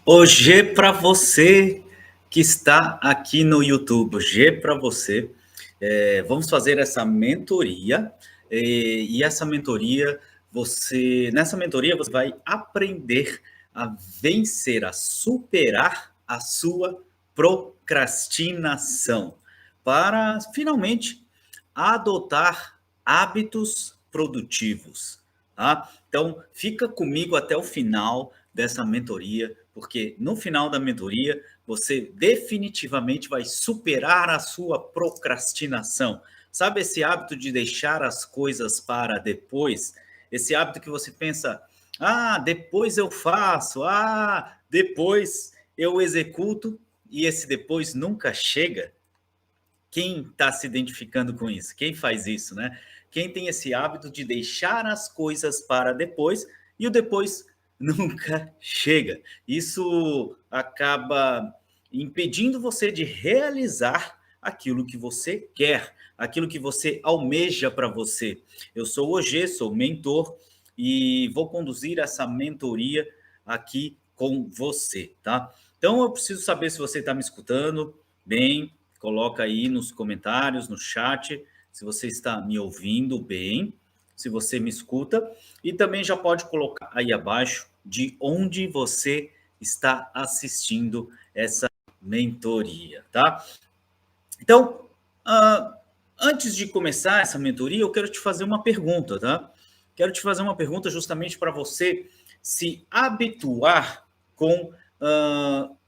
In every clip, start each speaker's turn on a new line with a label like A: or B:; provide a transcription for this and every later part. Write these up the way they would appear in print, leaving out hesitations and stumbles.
A: Hoje para você que está aqui no YouTube, hoje para você, vamos fazer essa mentoria e essa mentoria nessa mentoria você vai aprender a vencer, a superar a sua procrastinação, para finalmente adotar hábitos produtivos, tá? Então fica comigo até o final dessa mentoria, porque no final da mentoria você definitivamente vai superar a sua procrastinação. Sabe esse hábito de deixar as coisas para depois? Esse hábito que você pensa: ah, depois eu faço, ah, depois eu executo, e esse depois nunca chega. Quem está se identificando com isso? Quem faz isso, né? Quem tem esse hábito de deixar as coisas para depois e o depois nunca chega. Isso acaba impedindo você de realizar aquilo que você quer, aquilo que você almeja para você. Eu sou o Ogê, sou mentor e vou conduzir essa mentoria aqui com você, tá? Então eu preciso saber se você está me escutando bem. Coloca aí nos comentários, no chat, se você está me ouvindo bem, se você me escuta, e também já pode colocar aí abaixo de onde você está assistindo essa mentoria, tá? Então, antes de começar essa mentoria, eu quero te fazer uma pergunta, tá? Quero te fazer uma pergunta justamente para você se habituar com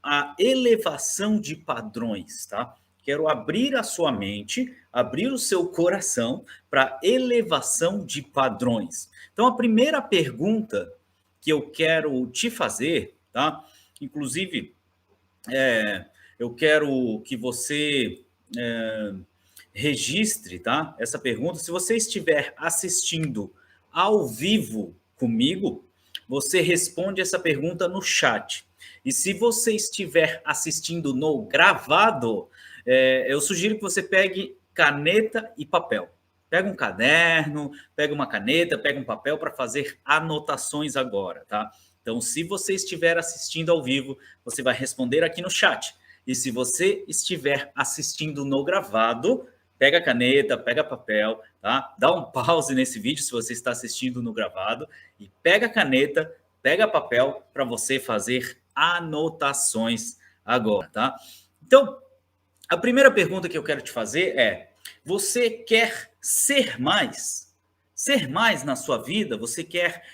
A: a elevação de padrões, tá? Quero abrir a sua mente, abrir o seu coração para elevação de padrões. Então, a primeira pergunta que eu quero te fazer, tá? Inclusive, eu quero que você é, registre, tá? Essa pergunta. Se você estiver assistindo ao vivo comigo, você responde essa pergunta no chat. E se você estiver assistindo no gravado, eu sugiro que você pegue caneta e papel. Pega um caderno, pega uma caneta, pega um papel para fazer anotações agora, tá? Então, se você estiver assistindo ao vivo, você vai responder aqui no chat. E se você estiver assistindo no gravado, pega caneta, pega papel, tá? Dá um pause nesse vídeo se você está assistindo no gravado e pega caneta, pega papel para você fazer anotações agora, tá? Então, a primeira pergunta que eu quero te fazer é: você quer ser mais? Ser mais na sua vida? Você quer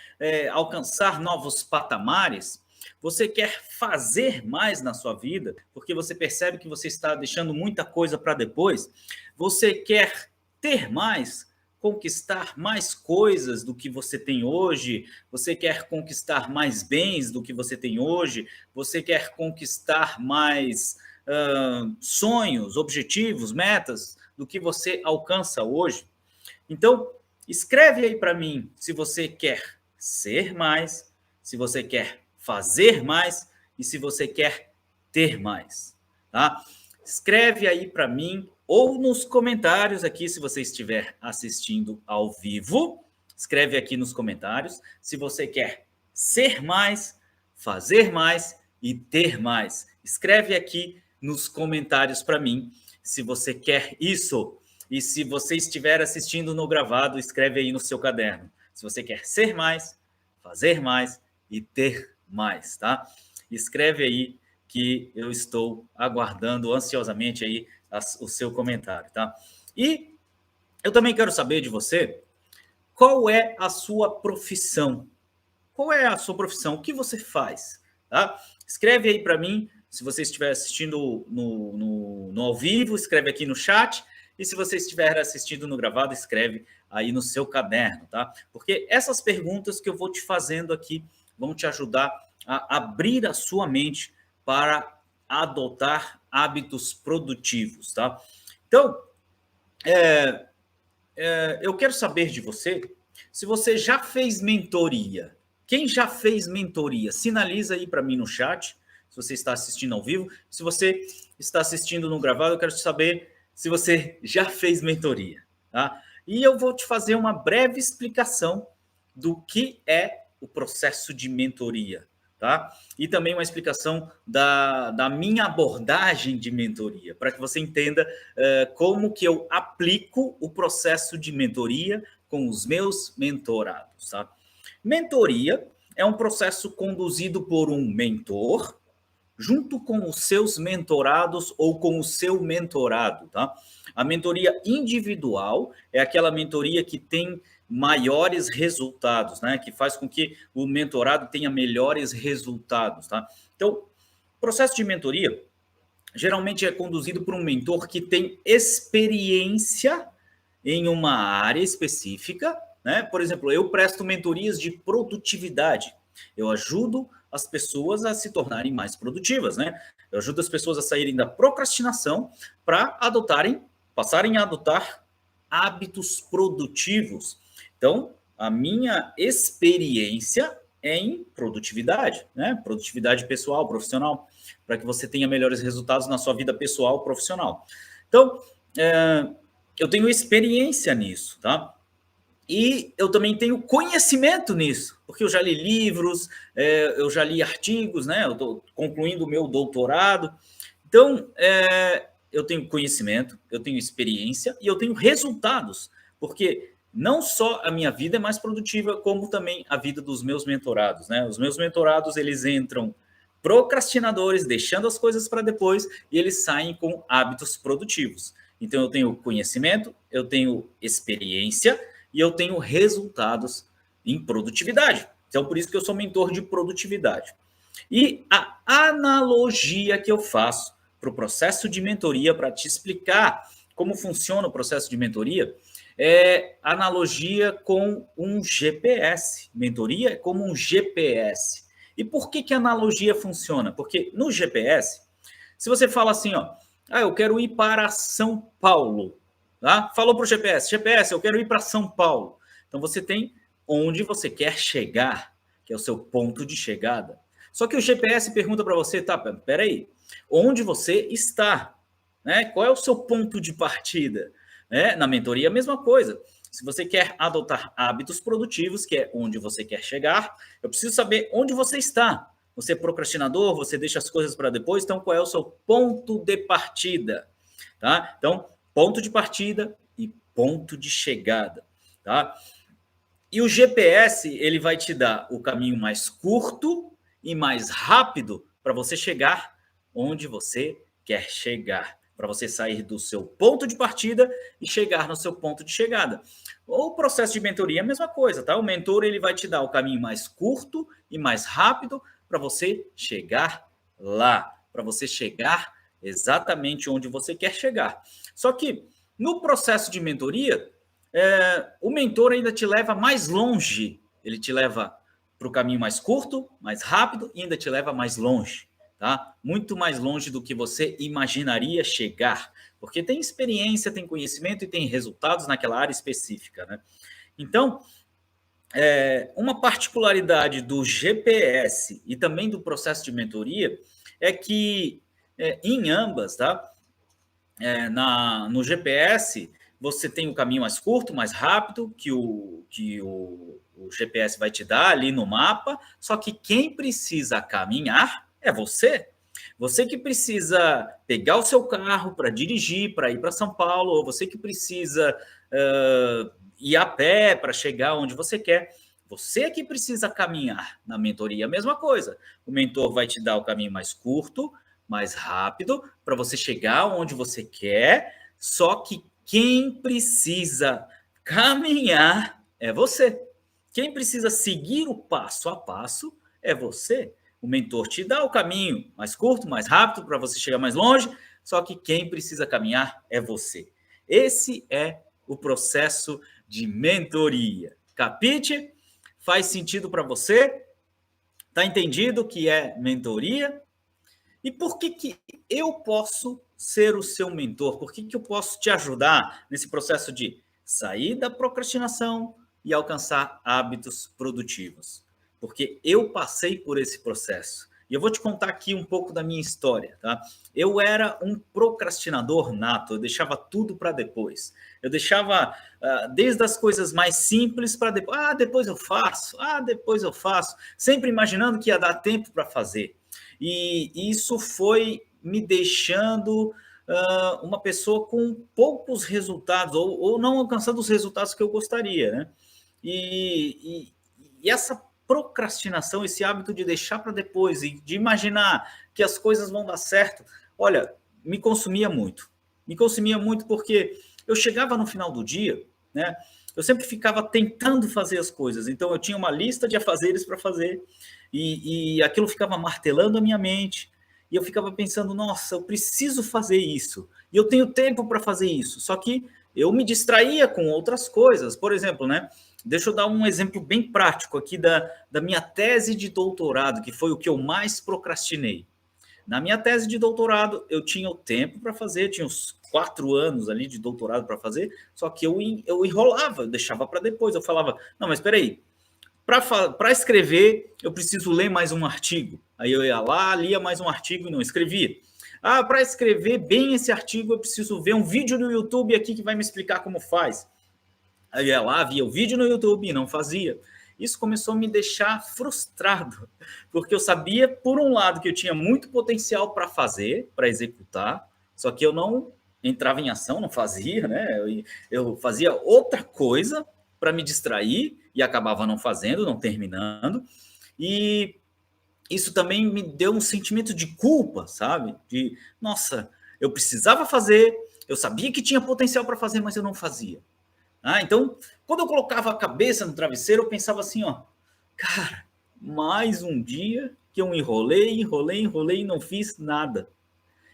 A: alcançar novos patamares? Você quer fazer mais na sua vida? Porque você percebe que você está deixando muita coisa para depois? Você quer ter mais? Conquistar mais coisas do que você tem hoje? Você quer conquistar mais bens do que você tem hoje? Você quer conquistar mais sonhos, objetivos, metas do que você alcança hoje? Então, escreve aí para mim se você quer ser mais, se você quer fazer mais e se você quer ter mais, tá? Escreve aí para mim ou nos comentários aqui se você estiver assistindo ao vivo. Escreve aqui nos comentários se você quer ser mais, fazer mais e ter mais. Escreve aqui nos comentários para mim se você quer isso. E se você estiver assistindo no gravado, escreve aí no seu caderno. Se você quer ser mais, fazer mais e ter mais, tá? Escreve aí que eu estou aguardando ansiosamente aí o seu comentário, tá? E eu também quero saber de você qual é a sua profissão. Qual é a sua profissão? O que você faz? Tá? Escreve aí para mim, se você estiver assistindo no ao vivo, escreve aqui no chat. E se você estiver assistindo no gravado, escreve aí no seu caderno, tá? Porque essas perguntas que eu vou te fazendo aqui vão te ajudar a abrir a sua mente para adotar hábitos produtivos, tá? Então, eu quero saber de você se você já fez mentoria. Quem já fez mentoria? Sinaliza aí para mim no chat, se você está assistindo ao vivo. Se você está assistindo no gravado, eu quero saber se você já fez mentoria, tá? E eu vou te fazer uma breve explicação do que é o processo de mentoria. tá? E também uma explicação da minha abordagem de mentoria, para que você entenda como que eu aplico o processo de mentoria com os meus mentorados, tá? Mentoria é um processo conduzido por um mentor, junto com os seus mentorados ou com o seu mentorado, tá? A mentoria individual é aquela mentoria que tem maiores resultados, né? Que faz com que o mentorado tenha melhores resultados, tá? Então, o processo de mentoria geralmente é conduzido por um mentor que tem experiência em uma área específica, né? Por exemplo, eu presto mentorias de produtividade. Eu ajudo as pessoas a se tornarem mais produtivas, né? Eu ajudo as pessoas a saírem da procrastinação para passarem a adotar hábitos produtivos. Então, a minha experiência é em produtividade, né? Produtividade pessoal, profissional, para que você tenha melhores resultados na sua vida pessoal, profissional. Então, eu tenho experiência nisso, tá? E eu também tenho conhecimento nisso, porque eu já li livros, eu já li artigos, né? Eu estou concluindo o meu doutorado. Então, eu tenho conhecimento, eu tenho experiência e eu tenho resultados, porque não só a minha vida é mais produtiva, como também a vida dos meus mentorados, né? Os meus mentorados, eles entram procrastinadores, deixando as coisas para depois, e eles saem com hábitos produtivos. Então, eu tenho conhecimento, eu tenho experiência e eu tenho resultados em produtividade. Então, por isso que eu sou mentor de produtividade. E a analogia que eu faço para o processo de mentoria, para te explicar como funciona o processo de mentoria, é analogia com um GPS. Mentoria é como um GPS. E por que a analogia funciona? Porque no GPS, se você fala assim, ó, eu quero ir para São Paulo, tá? Falou para o GPS, GPS, eu quero ir para São Paulo. Então você tem onde você quer chegar, que é o seu ponto de chegada. Só que o GPS pergunta para você, tá, peraí, onde você está? Né? Qual é o seu ponto de partida? Na mentoria, a mesma coisa. Se você quer adotar hábitos produtivos, que é onde você quer chegar, eu preciso saber onde você está. Você é procrastinador, você deixa as coisas para depois, então qual é o seu ponto de partida? Tá? Então, ponto de partida e ponto de chegada. Tá? E o GPS, ele vai te dar o caminho mais curto e mais rápido para você chegar onde você quer chegar, para você sair do seu ponto de partida e chegar no seu ponto de chegada. O processo de mentoria é a mesma coisa, tá? O mentor, ele vai te dar o caminho mais curto e mais rápido para você chegar lá, para você chegar exatamente onde você quer chegar. Só que no processo de mentoria, o mentor ainda te leva mais longe, ele te leva para o caminho mais curto, mais rápido e ainda te leva mais longe, tá? Muito mais longe do que você imaginaria chegar, porque tem experiência, tem conhecimento e tem resultados naquela área específica, né? Então, uma particularidade do GPS e também do processo de mentoria é que em ambas, tá? No GPS, você tem o caminho mais curto, mais rápido, que o GPS vai te dar ali no mapa, só que quem precisa caminhar é você. Você que precisa pegar o seu carro para dirigir, para ir para São Paulo, ou você que precisa ir a pé para chegar onde você quer. Você que precisa caminhar. Na mentoria, a mesma coisa. O mentor vai te dar o caminho mais curto, mais rápido, para você chegar onde você quer, só que quem precisa caminhar é você. Quem precisa seguir o passo a passo é você. O mentor te dá o caminho mais curto, mais rápido, para você chegar mais longe, só que quem precisa caminhar é você. Esse é o processo de mentoria. Capite? Faz sentido para você? Tá entendido o que é mentoria? E por que eu posso ser o seu mentor? Por que eu posso te ajudar nesse processo de sair da procrastinação e alcançar hábitos produtivos? Porque eu passei por esse processo. E eu vou te contar aqui um pouco da minha história, tá? Eu era um procrastinador nato, eu deixava tudo para depois. Eu deixava desde as coisas mais simples para depois. Ah, depois eu faço. Ah, depois eu faço. Sempre imaginando que ia dar tempo para fazer. E isso foi me deixando uma pessoa com poucos resultados, ou não alcançando os resultados que eu gostaria, né? E, e essa procrastinação, esse hábito de deixar para depois e de imaginar que as coisas vão dar certo, olha, me consumia muito. Me consumia muito porque eu chegava no final do dia, né? Eu sempre ficava tentando fazer as coisas. Então eu tinha uma lista de afazeres para fazer e aquilo ficava martelando a minha mente. E eu ficava pensando, nossa, eu preciso fazer isso. E eu tenho tempo para fazer isso. Só que eu me distraía com outras coisas. Por exemplo, né? Deixa eu dar um exemplo bem prático aqui da minha tese de doutorado, que foi o que eu mais procrastinei. Na minha tese de doutorado, eu tinha o tempo para fazer, tinha uns 4 anos ali de doutorado para fazer, só que eu enrolava, eu deixava para depois. Eu falava, não, mas espera aí, para escrever, eu preciso ler mais um artigo. Aí eu ia lá, lia mais um artigo e não escrevia. Ah, para escrever bem esse artigo, eu preciso ver um vídeo no YouTube aqui que vai me explicar como faz. Aí eu ia lá, via o vídeo no YouTube e não fazia. Isso começou a me deixar frustrado, porque eu sabia, por um lado, que eu tinha muito potencial para fazer, para executar, só que eu não entrava em ação, não fazia, né? Eu fazia outra coisa para me distrair e acabava não fazendo, não terminando. E isso também me deu um sentimento de culpa, sabe? De, nossa, eu precisava fazer, eu sabia que tinha potencial para fazer, mas eu não fazia. Então, quando eu colocava a cabeça no travesseiro, eu pensava assim, ó, cara, mais um dia que eu enrolei e não fiz nada.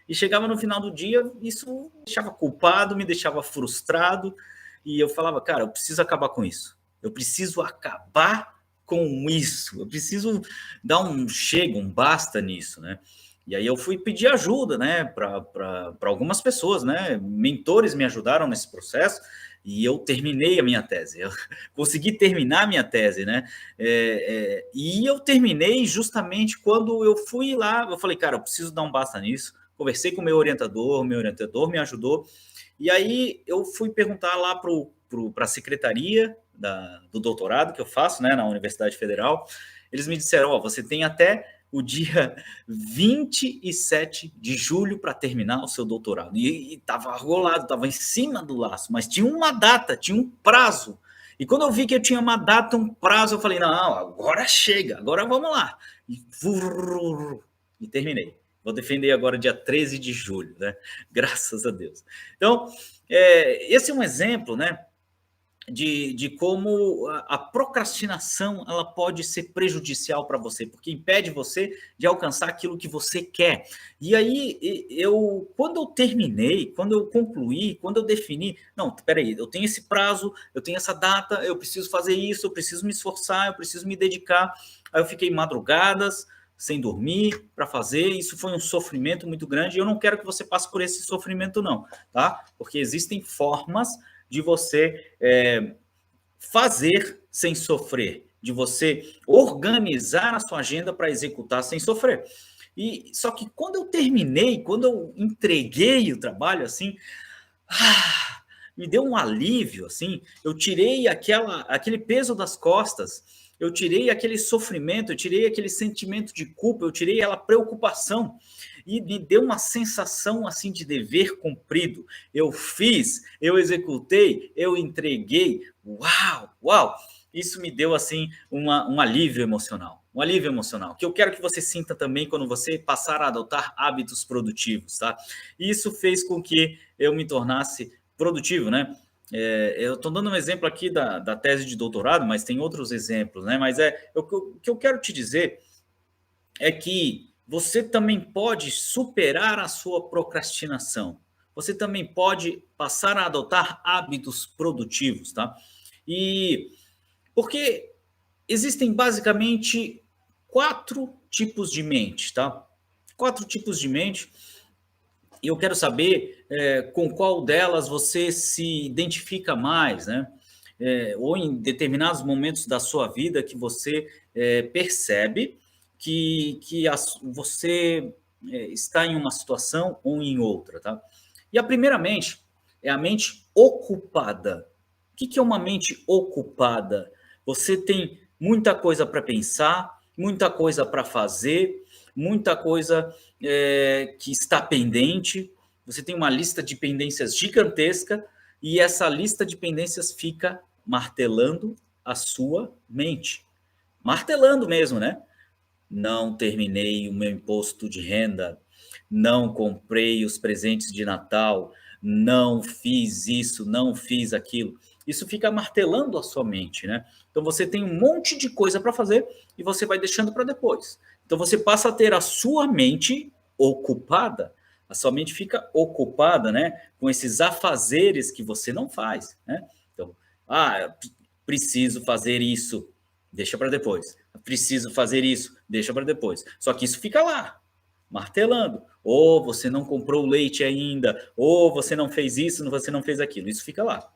A: E chegava no final do dia, isso me deixava culpado, me deixava frustrado, e eu falava, cara, eu preciso acabar com isso. Eu preciso acabar com isso. Eu preciso dar um chega, um basta nisso, né? E aí eu fui pedir ajuda, né, para algumas pessoas, né? Mentores me ajudaram nesse processo e eu terminei a minha tese. Eu consegui terminar a minha tese, né? E eu terminei justamente quando eu fui lá. Eu falei, cara, eu preciso dar um basta nisso. Conversei com o meu orientador me ajudou. E aí eu fui perguntar lá para a secretaria do doutorado que eu faço, né, na Universidade Federal. Eles me disseram, ó, você tem até o dia 27 de julho para terminar o seu doutorado. E estava rolado, estava em cima do laço, mas tinha uma data, tinha um prazo. E quando eu vi que eu tinha uma data, um prazo, eu falei, não, agora chega, agora vamos lá. E terminei. Vou defender agora dia 13 de julho, né? Graças a Deus. Então, esse é um exemplo, né? De como a procrastinação ela pode ser prejudicial para você, porque impede você de alcançar aquilo que você quer. E aí, quando eu terminei, quando eu concluí, quando eu defini, não, peraí, eu tenho esse prazo, eu tenho essa data, eu preciso fazer isso, eu preciso me esforçar, eu preciso me dedicar. Aí eu fiquei madrugadas, sem dormir, para fazer, isso foi um sofrimento muito grande, e eu não quero que você passe por esse sofrimento não, tá? Porque existem formas de você fazer sem sofrer, de você organizar a sua agenda para executar sem sofrer. E só que quando eu terminei, quando eu entreguei o trabalho, assim, me deu um alívio, assim, eu tirei aquele peso das costas, eu tirei aquele sofrimento, eu tirei aquele sentimento de culpa, eu tirei aquela preocupação e me deu uma sensação assim de dever cumprido. Eu fiz, eu executei, eu entreguei. Uau, uau! Isso me deu assim um alívio emocional. Um alívio emocional, que eu quero que você sinta também quando você passar a adotar hábitos produtivos, tá? Isso fez com que eu me tornasse produtivo, né? Eu estou dando um exemplo aqui da tese de doutorado, mas tem outros exemplos, né? Mas o que eu quero te dizer é que você também pode superar a sua procrastinação. Você também pode passar a adotar hábitos produtivos, tá? E porque existem basicamente 4 tipos de mente, tá? 4 tipos de mente. E eu quero saber com qual delas você se identifica mais, né? Ou em determinados momentos da sua vida que você percebe você está em uma situação ou em outra, tá? E a primeira mente é a mente ocupada. O que é uma mente ocupada? Você tem muita coisa para pensar, muita coisa para fazer, muita coisa que está pendente. Você tem uma lista de pendências gigantesca e essa lista de pendências fica martelando a sua mente. Martelando mesmo, né? Não terminei o meu imposto de renda, não comprei os presentes de Natal, não fiz isso, não fiz aquilo. Isso fica martelando a sua mente, né? Então você tem um monte de coisa para fazer e você vai deixando para depois. Então você passa a ter a sua mente ocupada, a sua mente fica ocupada, né, com esses afazeres que você não faz, né? Então, preciso fazer isso, deixa para depois. Preciso fazer isso, deixa para depois. Só que isso fica lá, martelando. Ou você não comprou o leite ainda, ou você não fez isso, você não fez aquilo. Isso fica lá,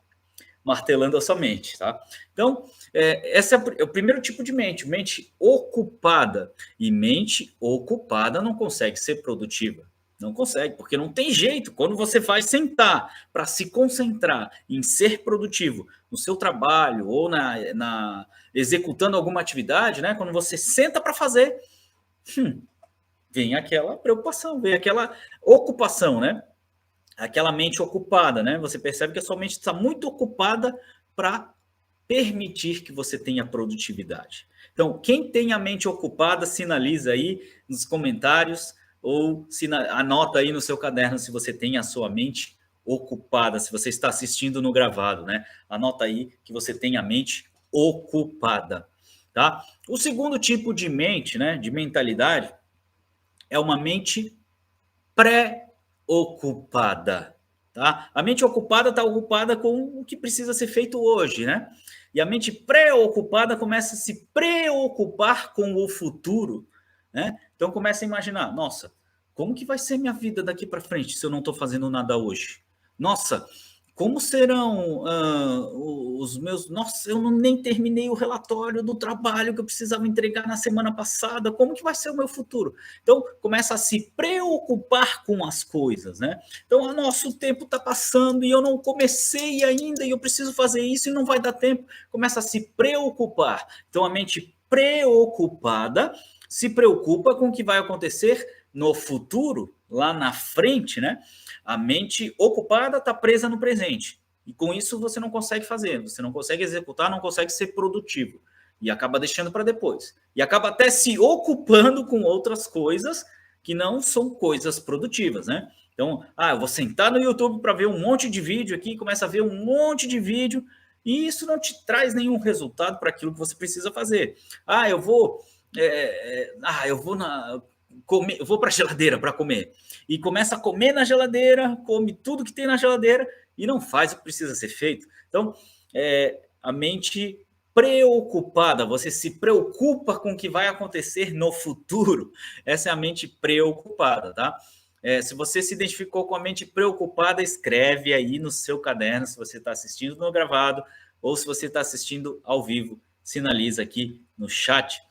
A: martelando a sua mente, tá? Então, esse é o primeiro tipo de mente ocupada. E mente ocupada não consegue ser produtiva. Não consegue, porque não tem jeito. Quando você vai sentar para se concentrar em ser produtivo no seu trabalho ou executando alguma atividade, né? Quando você senta para fazer, vem aquela preocupação, vem aquela ocupação, né? Aquela mente ocupada, né? Você percebe que a sua mente está muito ocupada para permitir que você tenha produtividade. Então, quem tem a mente ocupada, sinaliza aí nos comentários ou anota aí no seu caderno se você tem a sua mente ocupada, se você está assistindo no gravado, né? Anota aí que você tem a mente ocupada, tá? O segundo tipo de mente, né, de mentalidade, é uma mente pré-ocupada, tá? A mente ocupada está ocupada com o que precisa ser feito hoje, né? E a mente preocupada começa a se preocupar com o futuro, né? Então começa a imaginar, nossa, como que vai ser minha vida daqui para frente se eu não estou fazendo nada hoje? Nossa, como serão os meus... Nossa, eu nem terminei o relatório do trabalho que eu precisava entregar na semana passada. Como que vai ser o meu futuro? Então, começa a se preocupar com as coisas, né? Então, o nosso tempo está passando e eu não comecei ainda e eu preciso fazer isso e não vai dar tempo. Começa a se preocupar. Então, a mente preocupada se preocupa com o que vai acontecer no futuro, lá na frente, né? A mente ocupada está presa no presente. E com isso você não consegue fazer, você não consegue executar, não consegue ser produtivo. E acaba deixando para depois. E acaba até se ocupando com outras coisas que não são coisas produtivas, né? Então, eu vou sentar no YouTube para ver um monte de vídeo aqui, começa a ver um monte de vídeo, e isso não te traz nenhum resultado para aquilo que você precisa fazer. Eu vou. Eu vou comer, eu vou para a geladeira para comer. E começa a comer na geladeira, come tudo que tem na geladeira e não faz o que precisa ser feito. Então, a mente preocupada, você se preocupa com o que vai acontecer no futuro. Essa é a mente preocupada, tá? Se você se identificou com a mente preocupada, escreve aí no seu caderno, se você está assistindo no gravado ou se você está assistindo ao vivo, sinaliza aqui no chat.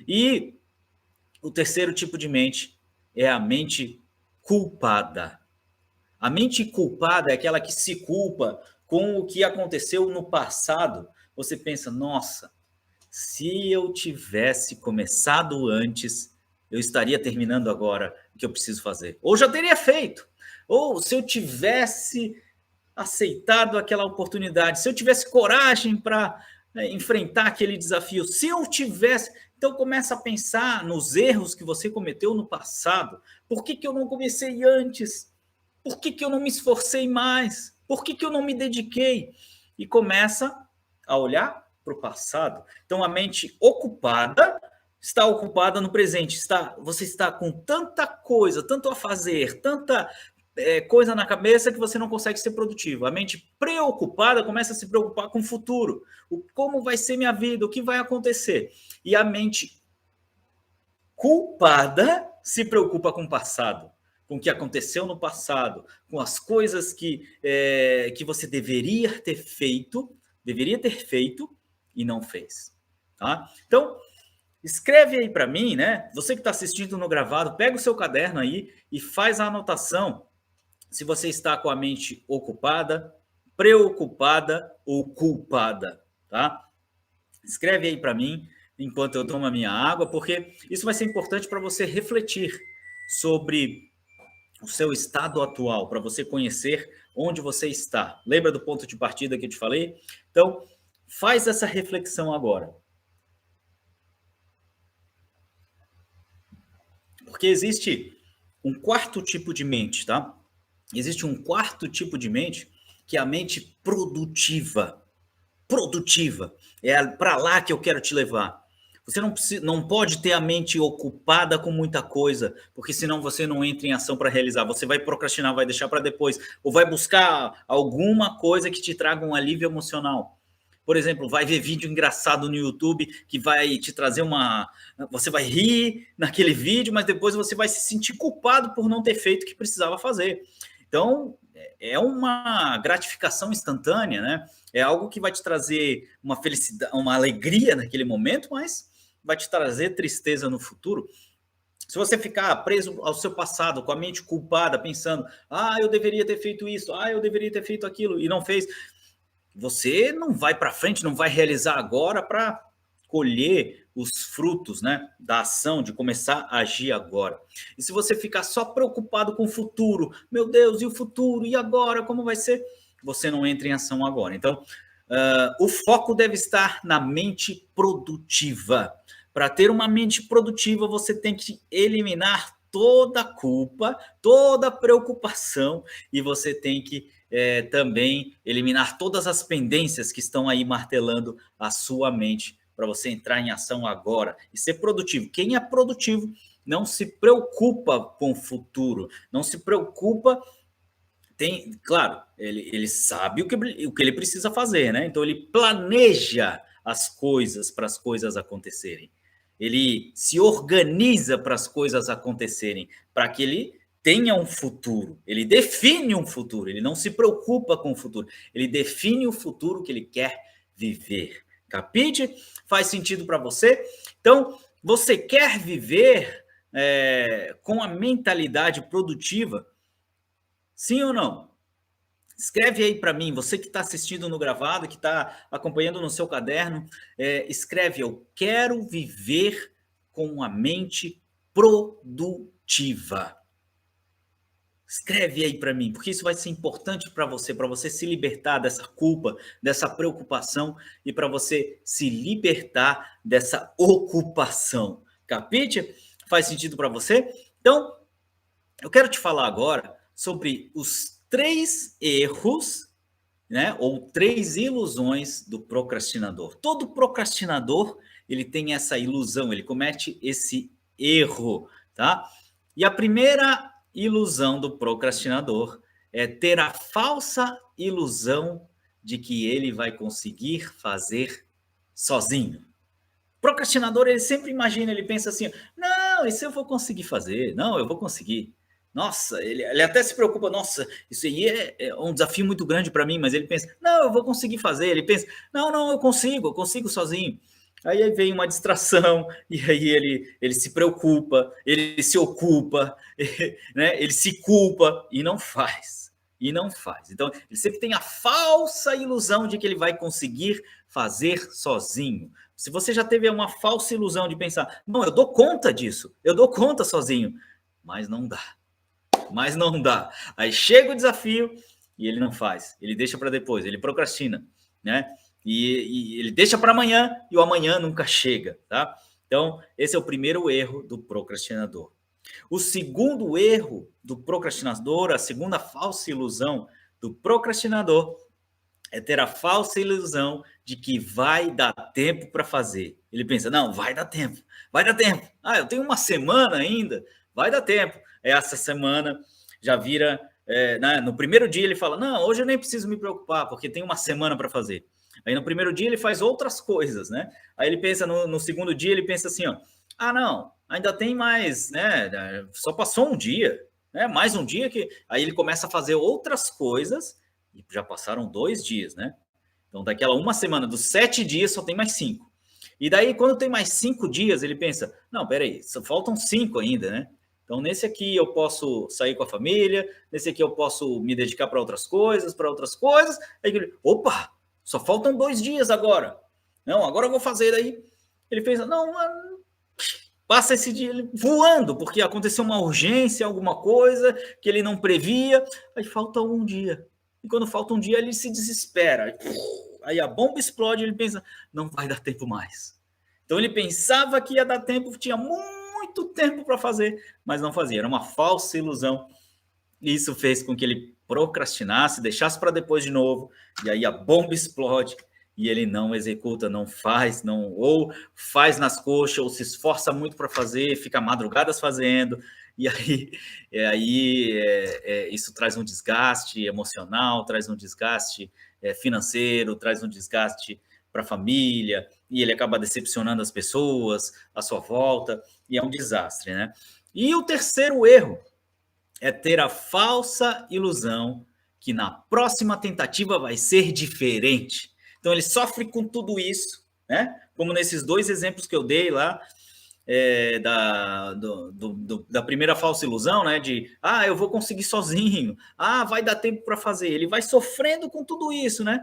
A: E o terceiro tipo de mente é a mente culpada. A mente culpada é aquela que se culpa com o que aconteceu no passado. Você pensa, nossa, se eu tivesse começado antes, eu estaria terminando agora o que eu preciso fazer. Ou já teria feito. Ou se eu tivesse aceitado aquela oportunidade, se eu tivesse coragem para enfrentar aquele desafio, se eu tivesse... Então começa a pensar nos erros que você cometeu no passado. Por que eu não comecei antes? Por que eu não me esforcei mais? Por que eu não me dediquei? E começa a olhar para o passado. Então a mente ocupada está ocupada no presente. Você está com tanta coisa, tanto a fazer, tanta coisa na cabeça que você não consegue ser produtivo. A mente preocupada começa a se preocupar com o futuro. Como vai ser minha vida? O que vai acontecer? E a mente culpada se preocupa com o passado, com o que aconteceu no passado, com as coisas que você deveria ter feito e não fez. Tá? Então, Escreve aí para mim, né? Você que está assistindo no gravado, pega o seu caderno aí e faz a anotação se você está com a mente ocupada, preocupada ou culpada, tá? Escreve aí para mim enquanto eu tomo a minha água, porque isso vai ser importante para você refletir sobre o seu estado atual, para você conhecer onde você está. Lembra do ponto de partida que eu te falei? Então, faz essa reflexão agora. Porque existe um quarto tipo de mente, tá? Existe um quarto tipo de mente que é a mente produtiva. Produtiva. É para lá que eu quero te levar. Você não pode ter a mente ocupada com muita coisa, porque senão você não entra em ação para realizar. Você vai procrastinar, vai deixar para depois, ou vai buscar alguma coisa que te traga um alívio emocional. Por exemplo, vai ver vídeo engraçado no YouTube que vai te trazer uma. Você vai rir naquele vídeo, mas depois você vai se sentir culpado por não ter feito o que precisava fazer. Então, é uma gratificação instantânea, né? É algo que vai te trazer uma felicidade, uma alegria naquele momento, mas vai te trazer tristeza no futuro. Se você ficar preso ao seu passado, com a mente culpada, pensando, eu deveria ter feito isso, eu deveria ter feito aquilo, e não fez, você não vai para frente, não vai realizar agora para colher os frutos, né, da ação, de começar a agir agora. E se você ficar só preocupado com o futuro, meu Deus, e o futuro, e agora, como vai ser? Você não entra em ação agora. Então, o foco deve estar na mente produtiva. Para ter uma mente produtiva, você tem que eliminar toda a culpa, toda a preocupação, e você tem que também eliminar todas as pendências que estão aí martelando a sua mente para você entrar em ação agora e ser produtivo. Quem é produtivo não se preocupa com o futuro, não se preocupa. Claro, ele sabe o que ele precisa fazer, né? Então ele planeja as coisas para as coisas acontecerem. Ele se organiza para as coisas acontecerem, para que ele tenha um futuro. Ele define um futuro, ele não se preocupa com o futuro. Ele define o futuro que ele quer viver. Capite? Faz sentido para você? Então, você quer viver com a mentalidade produtiva? Sim ou não? Escreve aí para mim, você que está assistindo no gravado, que está acompanhando no seu caderno, escreve: eu quero viver com a mente produtiva. Escreve aí para mim, porque isso vai ser importante para você se libertar dessa culpa, dessa preocupação e para você se libertar dessa ocupação. Capite? Faz sentido para você? Então, eu quero te falar agora sobre os 3 erros, né, ou 3 ilusões do procrastinador. Todo procrastinador, ele tem essa ilusão, ele comete esse erro, tá? E a primeira ilusão do procrastinador é ter a falsa ilusão de que ele vai conseguir fazer sozinho. O procrastinador, ele sempre imagina, ele pensa assim: não, isso eu vou conseguir fazer, não, eu vou conseguir. Nossa, ele até se preocupa, nossa, isso aí é um desafio muito grande para mim, mas ele pensa, não, eu vou conseguir fazer. Ele pensa, não, eu consigo sozinho. Aí vem uma distração, e aí ele se preocupa, ele se ocupa, né? Ele se culpa e não faz. E não faz. Então, ele sempre tem a falsa ilusão de que ele vai conseguir fazer sozinho. Se você já teve uma falsa ilusão de pensar, não, eu dou conta disso, eu dou conta sozinho, mas não dá. Mas não dá. Aí chega o desafio e ele não faz. Ele deixa para depois, ele procrastina, né? E ele deixa para amanhã e o amanhã nunca chega, tá? Então, esse é o primeiro erro do procrastinador. O segundo erro do procrastinador, a segunda falsa ilusão do procrastinador é ter a falsa ilusão de que vai dar tempo para fazer. Ele pensa, não, vai dar tempo, vai dar tempo. Eu tenho uma semana ainda, vai dar tempo. Essa semana já vira, né, no primeiro dia ele fala, não, hoje eu nem preciso me preocupar, porque tem uma semana para fazer. Aí no primeiro dia ele faz outras coisas, né? Aí ele pensa, no segundo dia ele pensa assim, ó, não, ainda tem mais, né? Só passou um dia, né? Mais um dia que... Aí ele começa a fazer outras coisas e já passaram 2 dias, né? Então daquela uma semana, dos 7 dias, só tem mais 5. E daí, quando tem mais 5 dias, ele pensa, não, peraí, só faltam 5 ainda, né? Então, nesse aqui eu posso sair com a família, nesse aqui eu posso me dedicar para outras coisas, para outras coisas. Aí ele, opa, só faltam 2 dias agora. Não, agora eu vou fazer daí. Ele pensa, não, mano, passa esse dia voando, porque aconteceu uma urgência, alguma coisa que ele não previa, aí falta um dia. E quando falta um dia, ele se desespera. Aí a bomba explode, ele pensa, não vai dar tempo mais. Então ele pensava que ia dar tempo, tinha muito tempo para fazer, mas não fazia. Era uma falsa ilusão. E isso fez com que ele procrastinasse, deixasse para depois de novo, e aí a bomba explode e ele não executa, não faz, não ou faz nas coxas, ou se esforça muito para fazer, fica madrugadas fazendo, e aí isso traz um desgaste emocional, traz um desgaste financeiro, traz um desgaste para a família, e ele acaba decepcionando as pessoas à sua volta, e é um desastre, né? E o terceiro erro é ter a falsa ilusão que na próxima tentativa vai ser diferente. Então ele sofre com tudo isso, né? Como nesses 2 exemplos que eu dei lá, da primeira falsa ilusão, né? De eu vou conseguir sozinho, vai dar tempo para fazer. Ele vai sofrendo com tudo isso, né?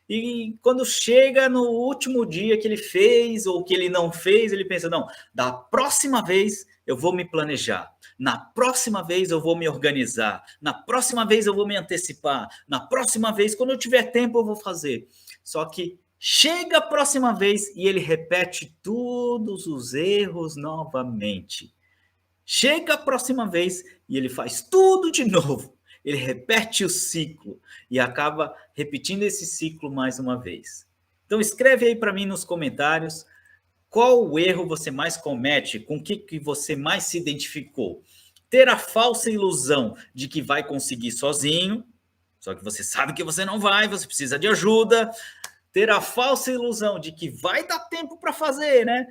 A: E quando chega no último dia que ele fez ou que ele não fez, ele pensa: não, da próxima vez eu vou me planejar. Na próxima vez eu vou me organizar. Na próxima vez eu vou me antecipar. Na próxima vez, quando eu tiver tempo, eu vou fazer. Só que chega a próxima vez e ele repete todos os erros novamente. Chega a próxima vez e ele faz tudo de novo. Ele repete o ciclo e acaba repetindo esse ciclo mais uma vez. Então escreve aí para mim nos comentários qual o erro você mais comete, com o que você mais se identificou. Ter a falsa ilusão de que vai conseguir sozinho, só que você sabe que você não vai, você precisa de ajuda. Ter a falsa ilusão de que vai dar tempo para fazer, né?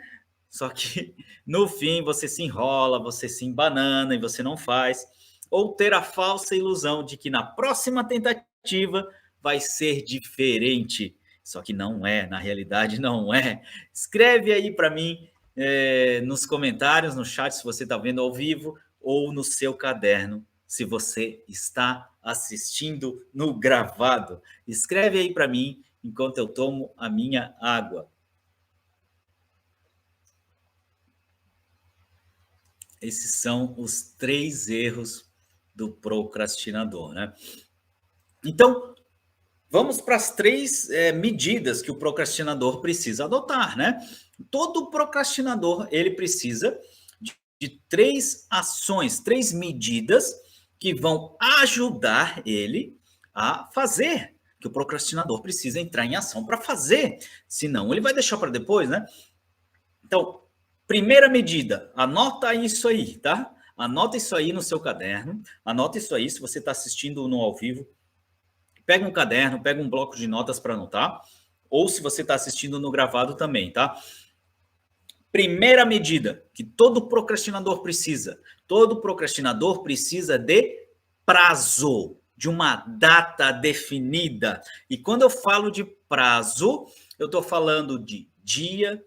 A: Só que no fim você se enrola, você se embanana e você não faz. Ou ter a falsa ilusão de que na próxima tentativa vai ser diferente. Só que não é, na realidade não é. Escreve aí para mim nos comentários, no chat, se você está vendo ao vivo, ou no seu caderno, se você está assistindo no gravado. Escreve aí para mim enquanto eu tomo a minha água. Esses são os 3 erros do procrastinador, né? Então, vamos para as 3 medidas que o procrastinador precisa adotar, né? Todo procrastinador, ele precisa de 3 ações, 3 medidas que vão ajudar ele a fazer, que o procrastinador precisa entrar em ação para fazer, senão ele vai deixar para depois, né? Então, primeira medida, anota isso aí, tá? Anota isso aí no seu caderno, anota isso aí se você está assistindo no ao vivo. Pega um caderno, pega um bloco de notas para anotar, ou se você está assistindo no gravado também, tá? Primeira medida que todo procrastinador precisa de prazo, de uma data definida. E quando eu falo de prazo, eu estou falando de dia,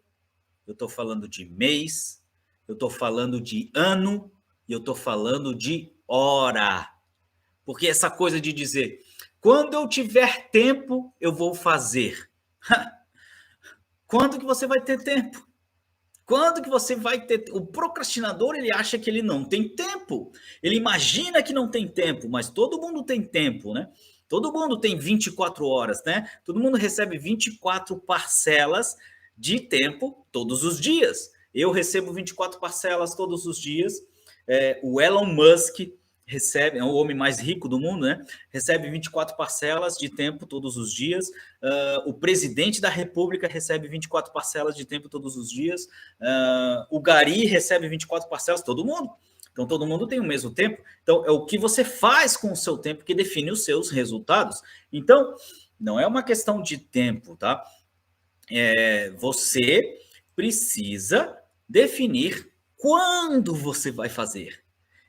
A: eu estou falando de mês, eu estou falando de ano e eu estou falando de hora. Porque essa coisa de dizer, quando eu tiver tempo, eu vou fazer. Quando que você vai ter tempo? Quando que você vai ter... O procrastinador, ele acha que ele não tem tempo. Ele imagina que não tem tempo, mas todo mundo tem tempo, né? Todo mundo tem 24 horas, né? Todo mundo recebe 24 parcelas de tempo todos os dias. Eu recebo 24 parcelas todos os dias. O Elon Musk recebe, é o homem mais rico do mundo, né? Recebe 24 parcelas de tempo todos os dias. O presidente da República recebe 24 parcelas de tempo todos os dias. O Gari recebe 24 parcelas, todo mundo. Então, todo mundo tem o mesmo tempo. Então, é o que você faz com o seu tempo que define os seus resultados. Então, não é uma questão de tempo, tá? Você precisa definir quando você vai fazer.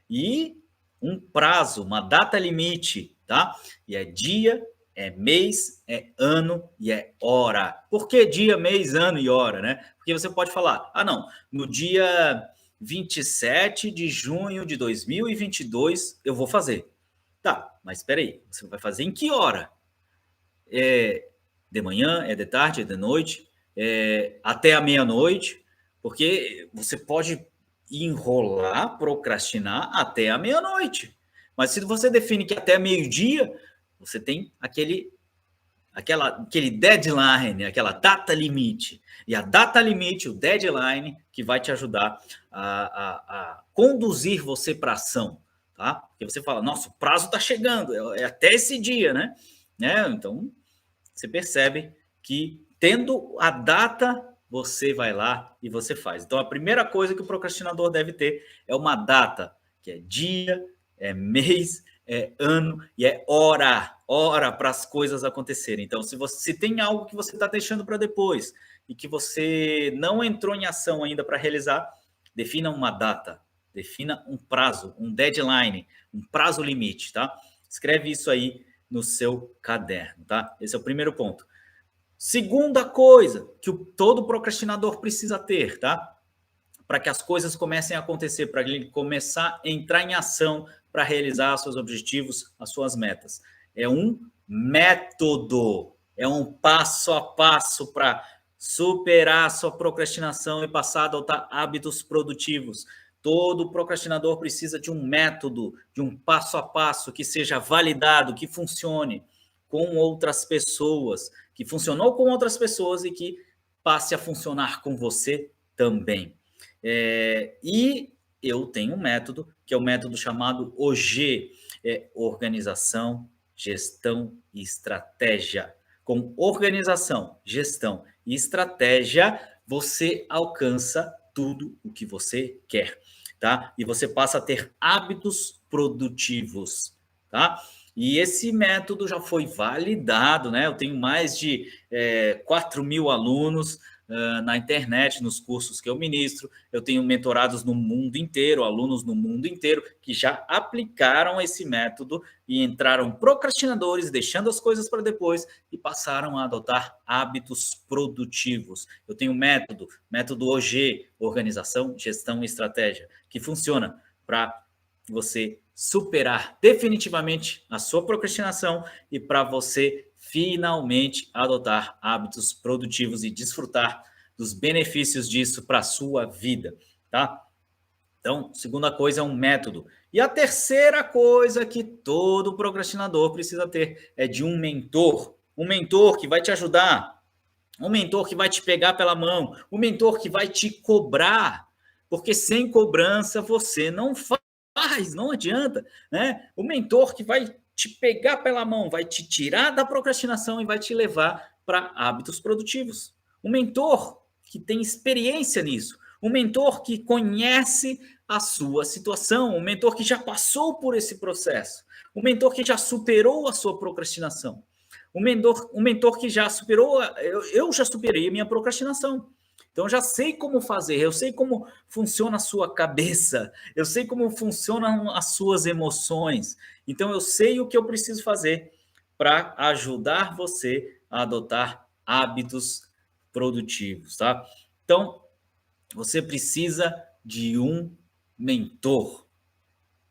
A: E um prazo, uma data limite, tá? E é dia, É mês, é ano e é hora. Por que dia, mês, ano e hora, né? Porque você pode falar, ah, não, no dia 27 de junho de 2022 eu vou fazer. Tá, mas espera aí, você vai fazer em que hora? É de manhã, é de tarde, é de noite, é até a meia-noite, porque você pode enrolar, procrastinar até a meia-noite. Mas se você define que até meio-dia, você tem aquele deadline, aquela data limite. E a data limite, o deadline, que vai te ajudar a conduzir você para ação, tá? Porque você fala, nossa, o prazo está chegando, é até esse dia, né? Então, você percebe que tendo a data, você vai lá e você faz. Então, a primeira coisa que o procrastinador deve ter é uma data, que é dia, é mês, é ano e é hora para as coisas acontecerem. Então, se tem algo que você está deixando para depois e que você não entrou em ação ainda para realizar, defina uma data, defina um prazo, um deadline, um prazo limite, tá? Escreve isso aí no seu caderno, tá? Esse é o primeiro ponto. Segunda coisa que todo procrastinador precisa ter, tá? Para que as coisas comecem a acontecer, para ele começar a entrar em ação para realizar seus objetivos, as suas metas. É um método, é um passo a passo para superar a sua procrastinação e passar a adotar hábitos produtivos. Todo procrastinador precisa de um método, de um passo a passo que seja validado, que funcione com outras pessoas, que funcionou com outras pessoas e que passe a funcionar com você também. E eu tenho um método, que é o método chamado OG, Organização, Gestão e Estratégia. Com organização, gestão e estratégia, você alcança tudo o que você quer, tá? E você passa a ter hábitos produtivos, tá? E esse método já foi validado, né? Eu tenho mais de 4.000 alunos na internet, nos cursos que eu ministro. Eu tenho mentorados no mundo inteiro, alunos no mundo inteiro, que já aplicaram esse método e entraram procrastinadores, deixando as coisas para depois e passaram a adotar hábitos produtivos. Eu tenho método OG, Organização, Gestão e Estratégia, que funciona para você superar definitivamente a sua procrastinação e para você finalmente adotar hábitos produtivos e desfrutar dos benefícios disso para a sua vida, tá? Então, segunda coisa é um método. E a terceira coisa que todo procrastinador precisa ter é de um mentor que vai te ajudar, um mentor que vai te pegar pela mão, um mentor que vai te cobrar, porque sem cobrança você não faz, não adianta, né? O mentor que vai te pegar pela mão, vai te tirar da procrastinação e vai te levar para hábitos produtivos. Um mentor que tem experiência nisso, um mentor que conhece a sua situação, um mentor que já passou por esse processo, um mentor que já superou a sua procrastinação, um mentor que já superou, eu já superei a minha procrastinação. Então, eu já sei como fazer, eu sei como funciona a sua cabeça, eu sei como funcionam as suas emoções. Então, eu sei o que eu preciso fazer para ajudar você a adotar hábitos produtivos, tá? Então, você precisa de um mentor.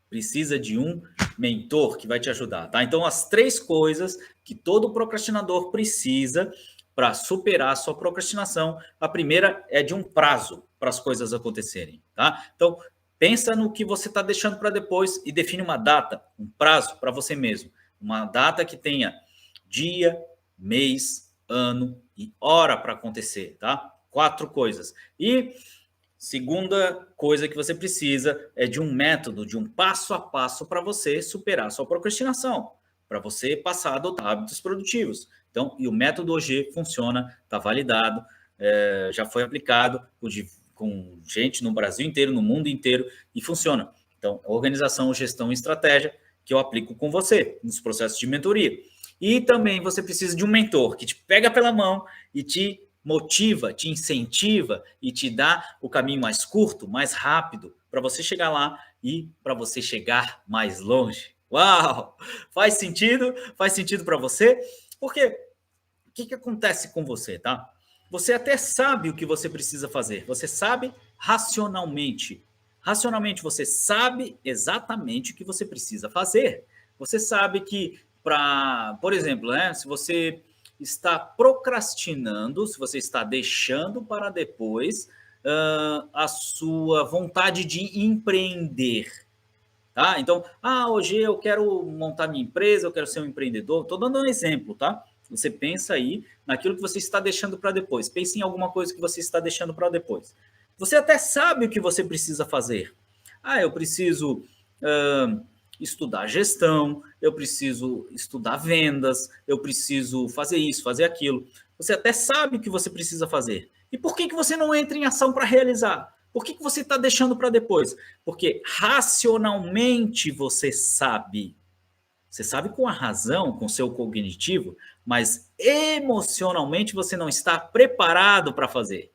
A: Precisa de um mentor que vai te ajudar, tá? Então, as três coisas que todo procrastinador precisa para superar a sua procrastinação. A primeira é de um prazo para as coisas acontecerem, tá? Então, pensa no que você está deixando para depois e define uma data, um prazo para você mesmo. Uma data que tenha dia, mês, ano e hora para acontecer, tá? 4 coisas. E segunda coisa que você precisa é de um método, de um passo a passo para você superar a sua procrastinação, para você passar a adotar hábitos produtivos. Então, e o método OG funciona, está validado, já foi aplicado com gente no Brasil inteiro, no mundo inteiro, e funciona. Então, organização, gestão e estratégia que eu aplico com você nos processos de mentoria. E também você precisa de um mentor que te pega pela mão e te motiva, te incentiva e te dá o caminho mais curto, mais rápido, para você chegar lá e para você chegar mais longe. Uau! Faz sentido? Faz sentido para você? Porque o que acontece com você, tá? Você até sabe o que você precisa fazer. Você sabe racionalmente. Racionalmente, você sabe exatamente o que você precisa fazer. Você sabe que, por exemplo, né, se você está procrastinando, se você está deixando para depois a sua vontade de empreender, tá? Então, hoje eu quero montar minha empresa, eu quero ser um empreendedor. Estou dando um exemplo, tá? Você pensa aí naquilo que você está deixando para depois. Pense em alguma coisa que você está deixando para depois. Você até sabe o que você precisa fazer. Eu preciso estudar gestão, eu preciso estudar vendas, eu preciso fazer isso, fazer aquilo. Você até sabe o que você precisa fazer. E por que você não entra em ação para realizar? Por que você está deixando para depois? Porque racionalmente você sabe. Você sabe com a razão, com o seu cognitivo, mas emocionalmente você não está preparado para fazer.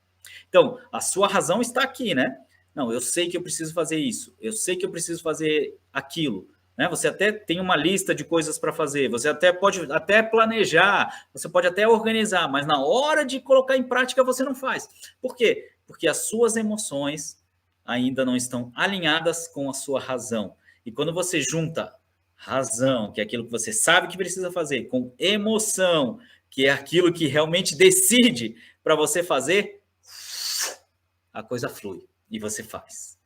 A: Então, a sua razão está aqui, né? Não, eu sei que eu preciso fazer isso, eu sei que eu preciso fazer aquilo. Né? Você até tem uma lista de coisas para fazer, você até pode até planejar, você pode até organizar, mas na hora de colocar em prática você não faz. Por quê? Porque as suas emoções ainda não estão alinhadas com a sua razão. E quando você junta razão, que é aquilo que você sabe que precisa fazer, com emoção, que é aquilo que realmente decide para você fazer, a coisa flui e você faz.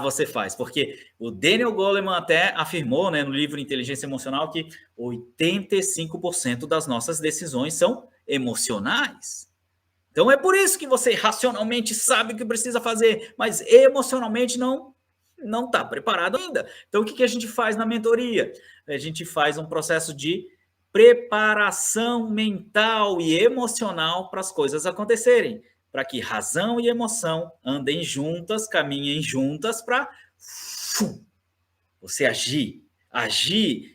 A: Você faz, porque o Daniel Goleman até afirmou, né, no livro Inteligência Emocional, que 85% das nossas decisões são emocionais. Então é por isso que você racionalmente sabe o que precisa fazer, mas emocionalmente não está preparado ainda. Então o que a gente faz na mentoria? A gente faz um processo de preparação mental e emocional para as coisas acontecerem, para que razão e emoção andem juntas, caminhem juntas para você agir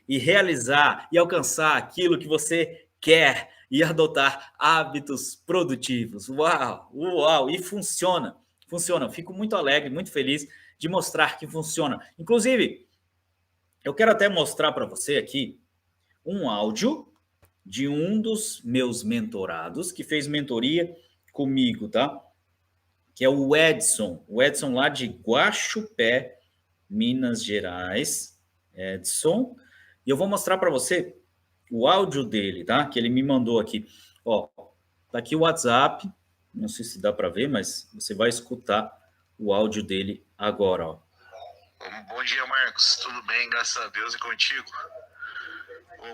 A: e realizar e alcançar aquilo que você quer e adotar hábitos produtivos. Uau, uau, e funciona. Funciona. Eu fico muito alegre, muito feliz de mostrar que funciona. Inclusive, eu quero até mostrar para você aqui um áudio de um dos meus mentorados que fez mentoria comigo, tá? Que é o Edson lá de Guaxupé, Minas Gerais, Edson. E eu vou mostrar para você o áudio dele, tá? Que ele me mandou aqui. Ó, tá aqui o WhatsApp. Não sei se dá para ver, mas você vai escutar o áudio dele agora, ó.
B: Bom dia, Marcos. Tudo bem? Graças a Deus e contigo.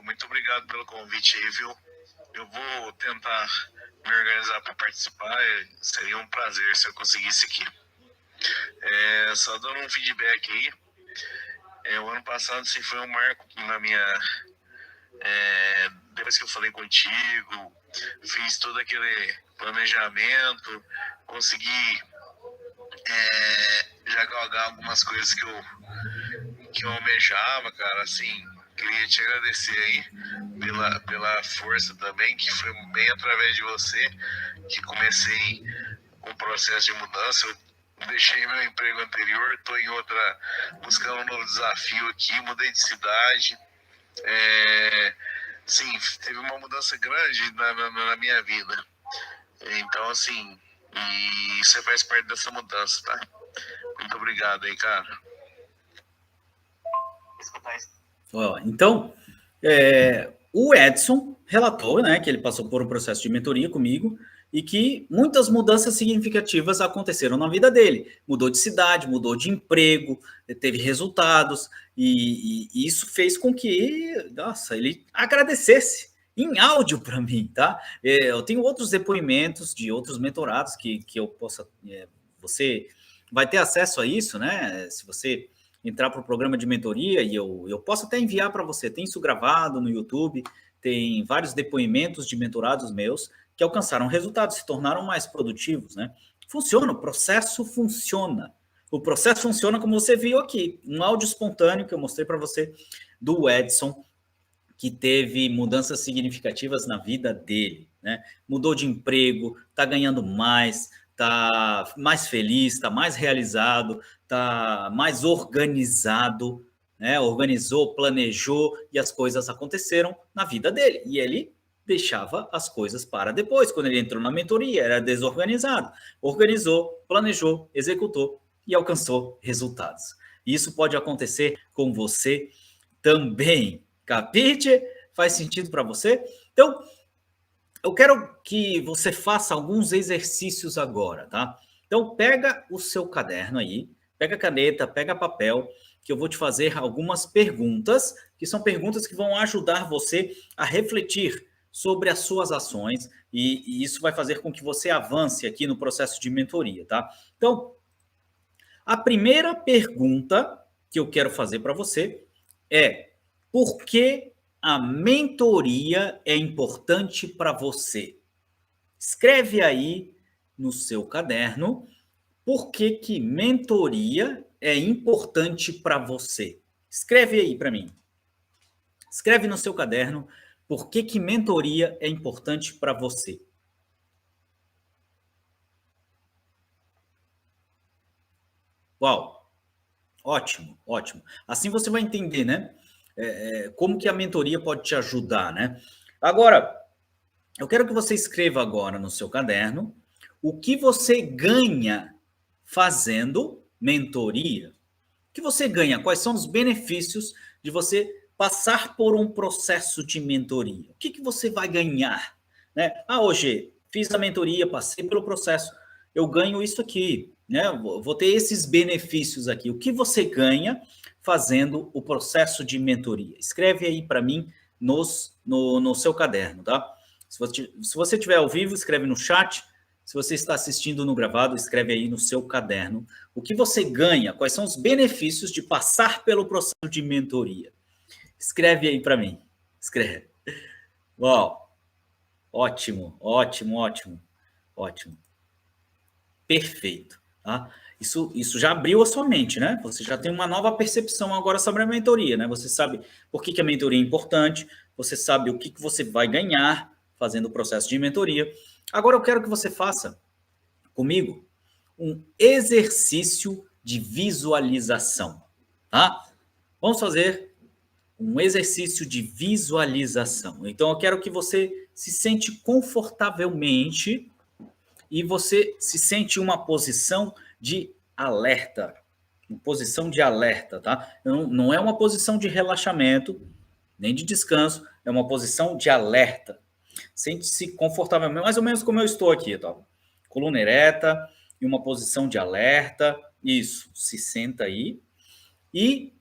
B: Muito obrigado pelo convite aí, viu? Eu vou tentar me organizar para participar. Seria um prazer se eu conseguisse aqui. Só dando um feedback aí. O ano passado assim, foi um marco na minha... depois que eu falei contigo, fiz todo aquele planejamento, consegui já galgar algumas coisas que eu almejava, cara, assim, queria te agradecer aí pela força também, que foi bem através de você que comecei o processo de mudança. Eu deixei meu emprego anterior, estou em outra, buscando um novo desafio aqui, mudei de cidade. Sim, teve uma mudança grande na minha vida. Então, assim, e você faz parte dessa mudança, tá? Muito obrigado aí, cara.
A: Então, o Edson relatou, né, que ele passou por um processo de mentoria comigo e que muitas mudanças significativas aconteceram na vida dele. Mudou de cidade, mudou de emprego, teve resultados e isso fez com que, nossa, ele agradecesse em áudio para mim, tá? Eu tenho outros depoimentos de outros mentorados que eu possa... você vai ter acesso a isso, né? Se você entrar para o programa de mentoria e eu posso até enviar para você. Tem isso gravado no YouTube, tem vários depoimentos de mentorados meus que alcançaram resultados, se tornaram mais produtivos, né? Funciona, o processo funciona. O processo funciona como você viu aqui, um áudio espontâneo que eu mostrei para você do Edson, que teve mudanças significativas na vida dele, né? Mudou de emprego, está ganhando mais, está mais feliz, está mais realizado, está mais organizado, né? Organizou, planejou e as coisas aconteceram na vida dele. E ele deixava as coisas para depois. Quando ele entrou na mentoria, era desorganizado. Organizou, planejou, executou e alcançou resultados. Isso pode acontecer com você também. Capite? Faz sentido para você? Então, eu quero que você faça alguns exercícios agora, tá? Então, pega o seu caderno aí, pega a caneta, pega papel, que eu vou te fazer algumas perguntas, que são perguntas que vão ajudar você a refletir sobre as suas ações, e isso vai fazer com que você avance aqui no processo de mentoria, tá? Então, a primeira pergunta que eu quero fazer para você é: por que a mentoria é importante para você? Escreve aí no seu caderno por que mentoria é importante para você. Escreve aí para mim. Escreve no seu caderno por que mentoria é importante para você. Uau, ótimo, ótimo. Assim você vai entender, né? Como que a mentoria pode te ajudar, né? Agora, eu quero que você escreva agora no seu caderno o que você ganha fazendo mentoria. O que você ganha? Quais são os benefícios de você passar por um processo de mentoria? O que você vai ganhar? Né? Hoje fiz a mentoria, passei pelo processo, eu ganho isso aqui, né? Vou ter esses benefícios aqui. O que você ganha fazendo o processo de mentoria? Escreve aí para mim no seu caderno, tá? Se você estiver ao vivo, escreve no chat. Se você está assistindo no gravado, escreve aí no seu caderno o que você ganha, quais são os benefícios de passar pelo processo de mentoria. Escreve aí para mim. Escreve. Uau! Ótimo, ótimo, ótimo, ótimo. Perfeito. Tá? Isso já abriu a sua mente, né? Você já tem uma nova percepção agora sobre a mentoria, né? Você sabe por que a mentoria é importante, você sabe o que você vai ganhar fazendo o processo de mentoria. Agora eu quero que você faça comigo um exercício de visualização, tá? Vamos fazer um exercício de visualização. Então eu quero que você se sente confortavelmente e você se sente em uma posição de alerta. Uma posição de alerta, tá? Não é uma posição de relaxamento, nem de descanso, é uma posição de alerta. Sente-se confortavelmente, mais ou menos como eu estou aqui, tá? Coluna ereta, em uma posição de alerta. Isso, se senta aí. E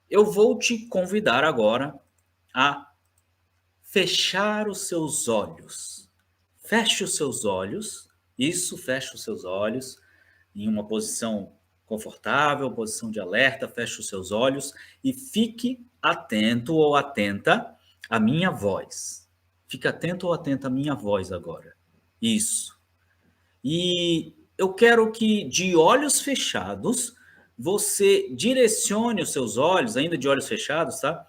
A: eu vou te convidar agora a fechar os seus olhos. Feche os seus olhos. Isso, feche os seus olhos em uma posição confortável, posição de alerta. Feche os seus olhos e fique atento ou atenta à minha voz. Fique atento ou atenta à minha voz agora. Isso. E eu quero que, de olhos fechados, você direcione os seus olhos, ainda de olhos fechados, tá?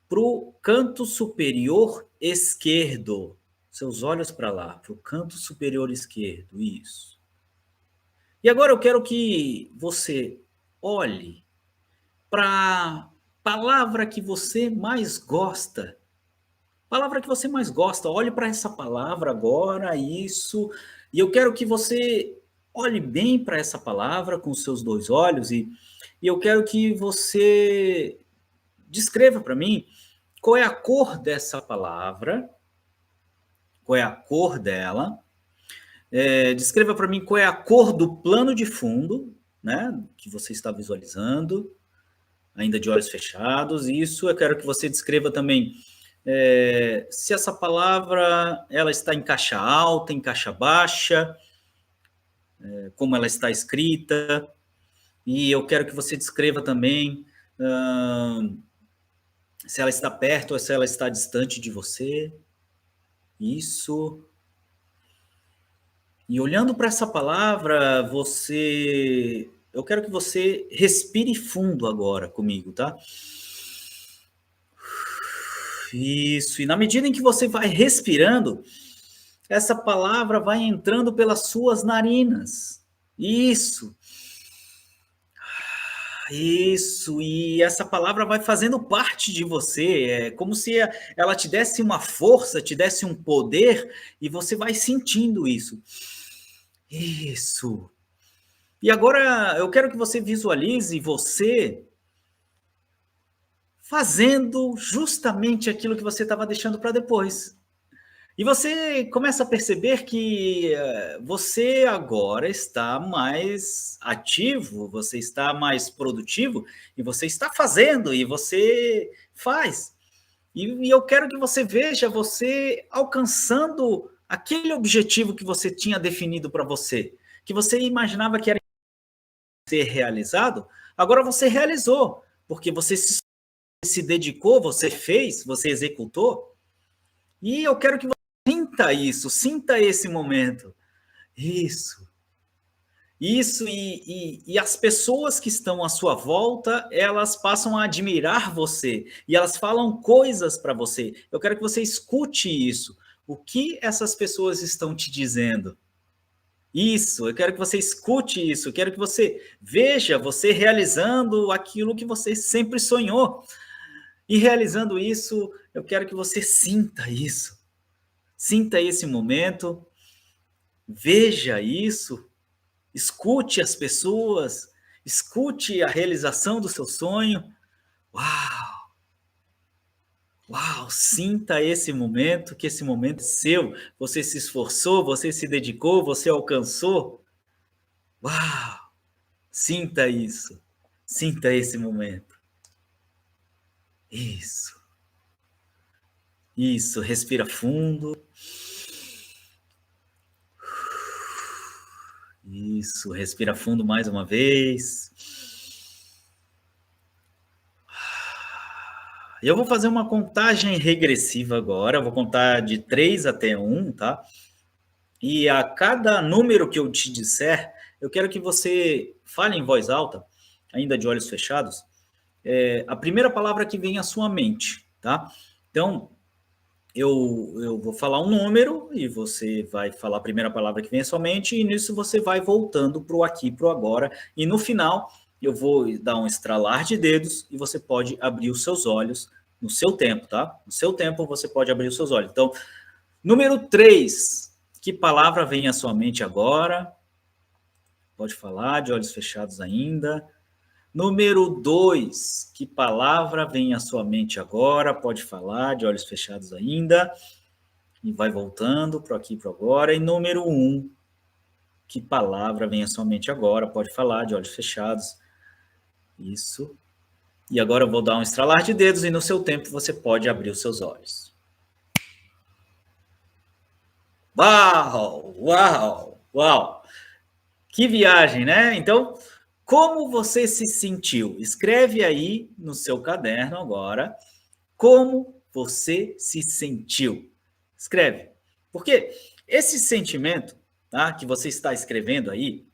A: Para o canto superior esquerdo. Seus olhos para lá, para o canto superior esquerdo. Isso. E agora eu quero que você olhe para a palavra que você mais gosta. Palavra que você mais gosta. Olhe para essa palavra agora, isso. E eu quero que você olhe bem para essa palavra com os seus dois olhos e eu quero que você descreva para mim qual é a cor dessa palavra, qual é a cor dela. Descreva para mim qual é a cor do plano de fundo, né, que você está visualizando, ainda de olhos fechados. Isso, eu quero que você descreva também se essa palavra ela está em caixa alta, em caixa baixa, como ela está escrita. E eu quero que você descreva também se ela está perto ou se ela está distante de você. Isso. E olhando para essa palavra, eu quero que você respire fundo agora comigo, tá? Isso. E na medida em que você vai respirando, essa palavra vai entrando pelas suas narinas. Isso. Isso, e essa palavra vai fazendo parte de você, é como se ela te desse uma força, te desse um poder, e você vai sentindo isso. Isso. E agora eu quero que você visualize você fazendo justamente aquilo que você estava deixando para depois. E você começa a perceber que você agora está mais ativo, você está mais produtivo, e você está fazendo, e você faz. E eu quero que você veja você alcançando aquele objetivo que você tinha definido para você, que você imaginava que era ser realizado, agora você realizou, porque você se dedicou, você fez, você executou, e eu quero que você sinta isso, sinta esse momento. Isso. Isso, e as pessoas que estão à sua volta, elas passam a admirar você, e elas falam coisas para você. Eu quero que você escute isso. O que essas pessoas estão te dizendo? Isso, eu quero que você escute isso, eu quero que você veja você realizando aquilo que você sempre sonhou. E realizando isso, eu quero que você sinta isso. Sinta esse momento, veja isso, escute as pessoas, escute a realização do seu sonho. Uau! Uau! Sinta esse momento, que esse momento é seu. Você se esforçou, você se dedicou, você alcançou. Uau! Sinta isso. Sinta esse momento. Isso. Isso. Respira fundo. Isso. Respira fundo mais uma vez. Eu vou fazer uma contagem regressiva agora. Eu vou contar de 3 até 1, tá? E a cada número que eu te disser, eu quero que você fale em voz alta, ainda de olhos fechados, a primeira palavra que vem à sua mente, tá? Então, eu vou falar um número e você vai falar a primeira palavra que vem à sua mente, e nisso você vai voltando para o aqui, para o agora, e no final eu vou dar um estralar de dedos e você pode abrir os seus olhos no seu tempo, tá? No seu tempo você pode abrir os seus olhos. Então, número 3, que palavra vem à sua mente agora? Pode falar, de olhos fechados ainda. Número 2, que palavra vem à sua mente agora? Pode falar, de olhos fechados ainda. E vai voltando para aqui, para agora. E número 1, que palavra vem à sua mente agora? Pode falar, de olhos fechados. Isso. E agora eu vou dar um estralar de dedos e no seu tempo você pode abrir os seus olhos. Uau! Uau! Uau! Que viagem, né? Então, como você se sentiu? Escreve aí no seu caderno agora como você se sentiu. Escreve. Porque esse sentimento, tá, que você está escrevendo aí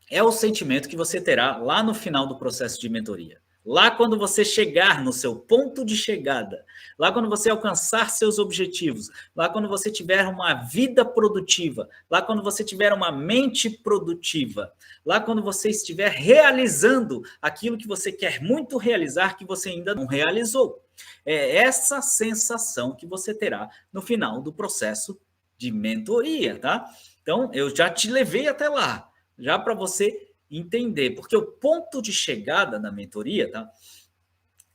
A: é o sentimento que você terá lá no final do processo de mentoria. Lá quando você chegar no seu ponto de chegada, lá quando você alcançar seus objetivos, lá quando você tiver uma vida produtiva, lá quando você tiver uma mente produtiva, lá quando você estiver realizando aquilo que você quer muito realizar, que você ainda não realizou. É essa sensação que você terá no final do processo de mentoria, tá? Então, eu já te levei até lá, já para você entender, porque o ponto de chegada da mentoria, tá?